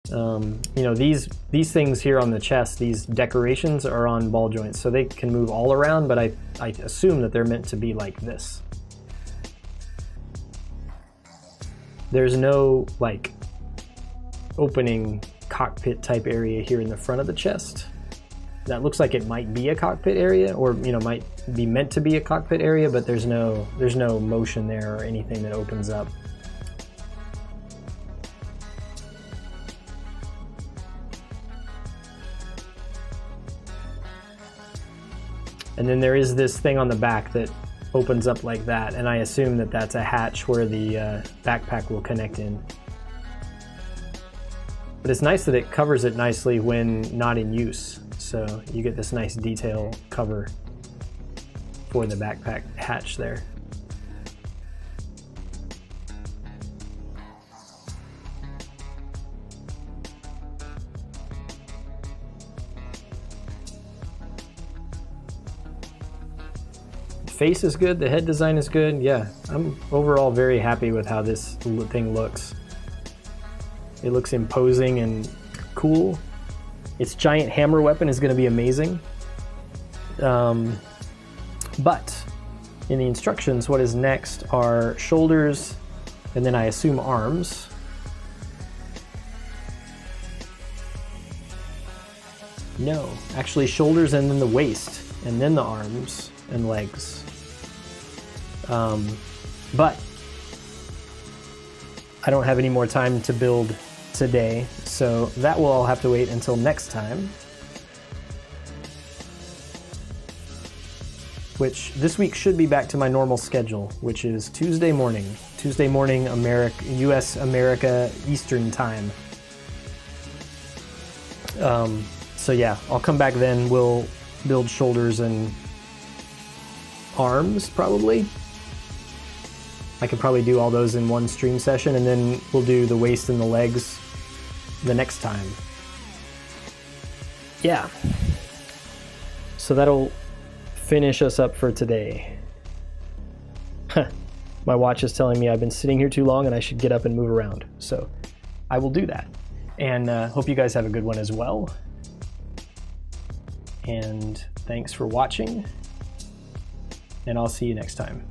You know, these things here on the chest, these decorations are on ball joints, so they can move all around, but I assume that they're meant to be like this. There's no like opening cockpit type area here in the front of the chest. That looks like it might be a cockpit area, or you know, might be meant to be a cockpit area, but there's no motion there or anything that opens up. And then there is this thing on the back that opens up like that, and I assume that that's a hatch where the backpack will connect in. But it's nice that it covers it nicely when not in use, so you get this nice detail cover for the backpack hatch there. Face is good, the head design is good. Yeah, I'm overall very happy with how this thing looks. It looks imposing and cool. Its giant hammer weapon is going to be amazing. But in the instructions, what is next are shoulders, and then I assume arms. No, actually shoulders and then the waist, and then the arms and legs. But I don't have any more time to build today, so that will all have to wait until next time. Which this week should be back to my normal schedule, which is Tuesday morning, US America Eastern time. So yeah, I'll come back then. We'll build shoulders and arms probably. I could probably do all those in one stream session, and then we'll do the waist and the legs the next time. Yeah. So that'll finish us up for today. My watch is telling me I've been sitting here too long and I should get up and move around. So I will do that. And hope you guys have a good one as well. And thanks for watching. And I'll see you next time.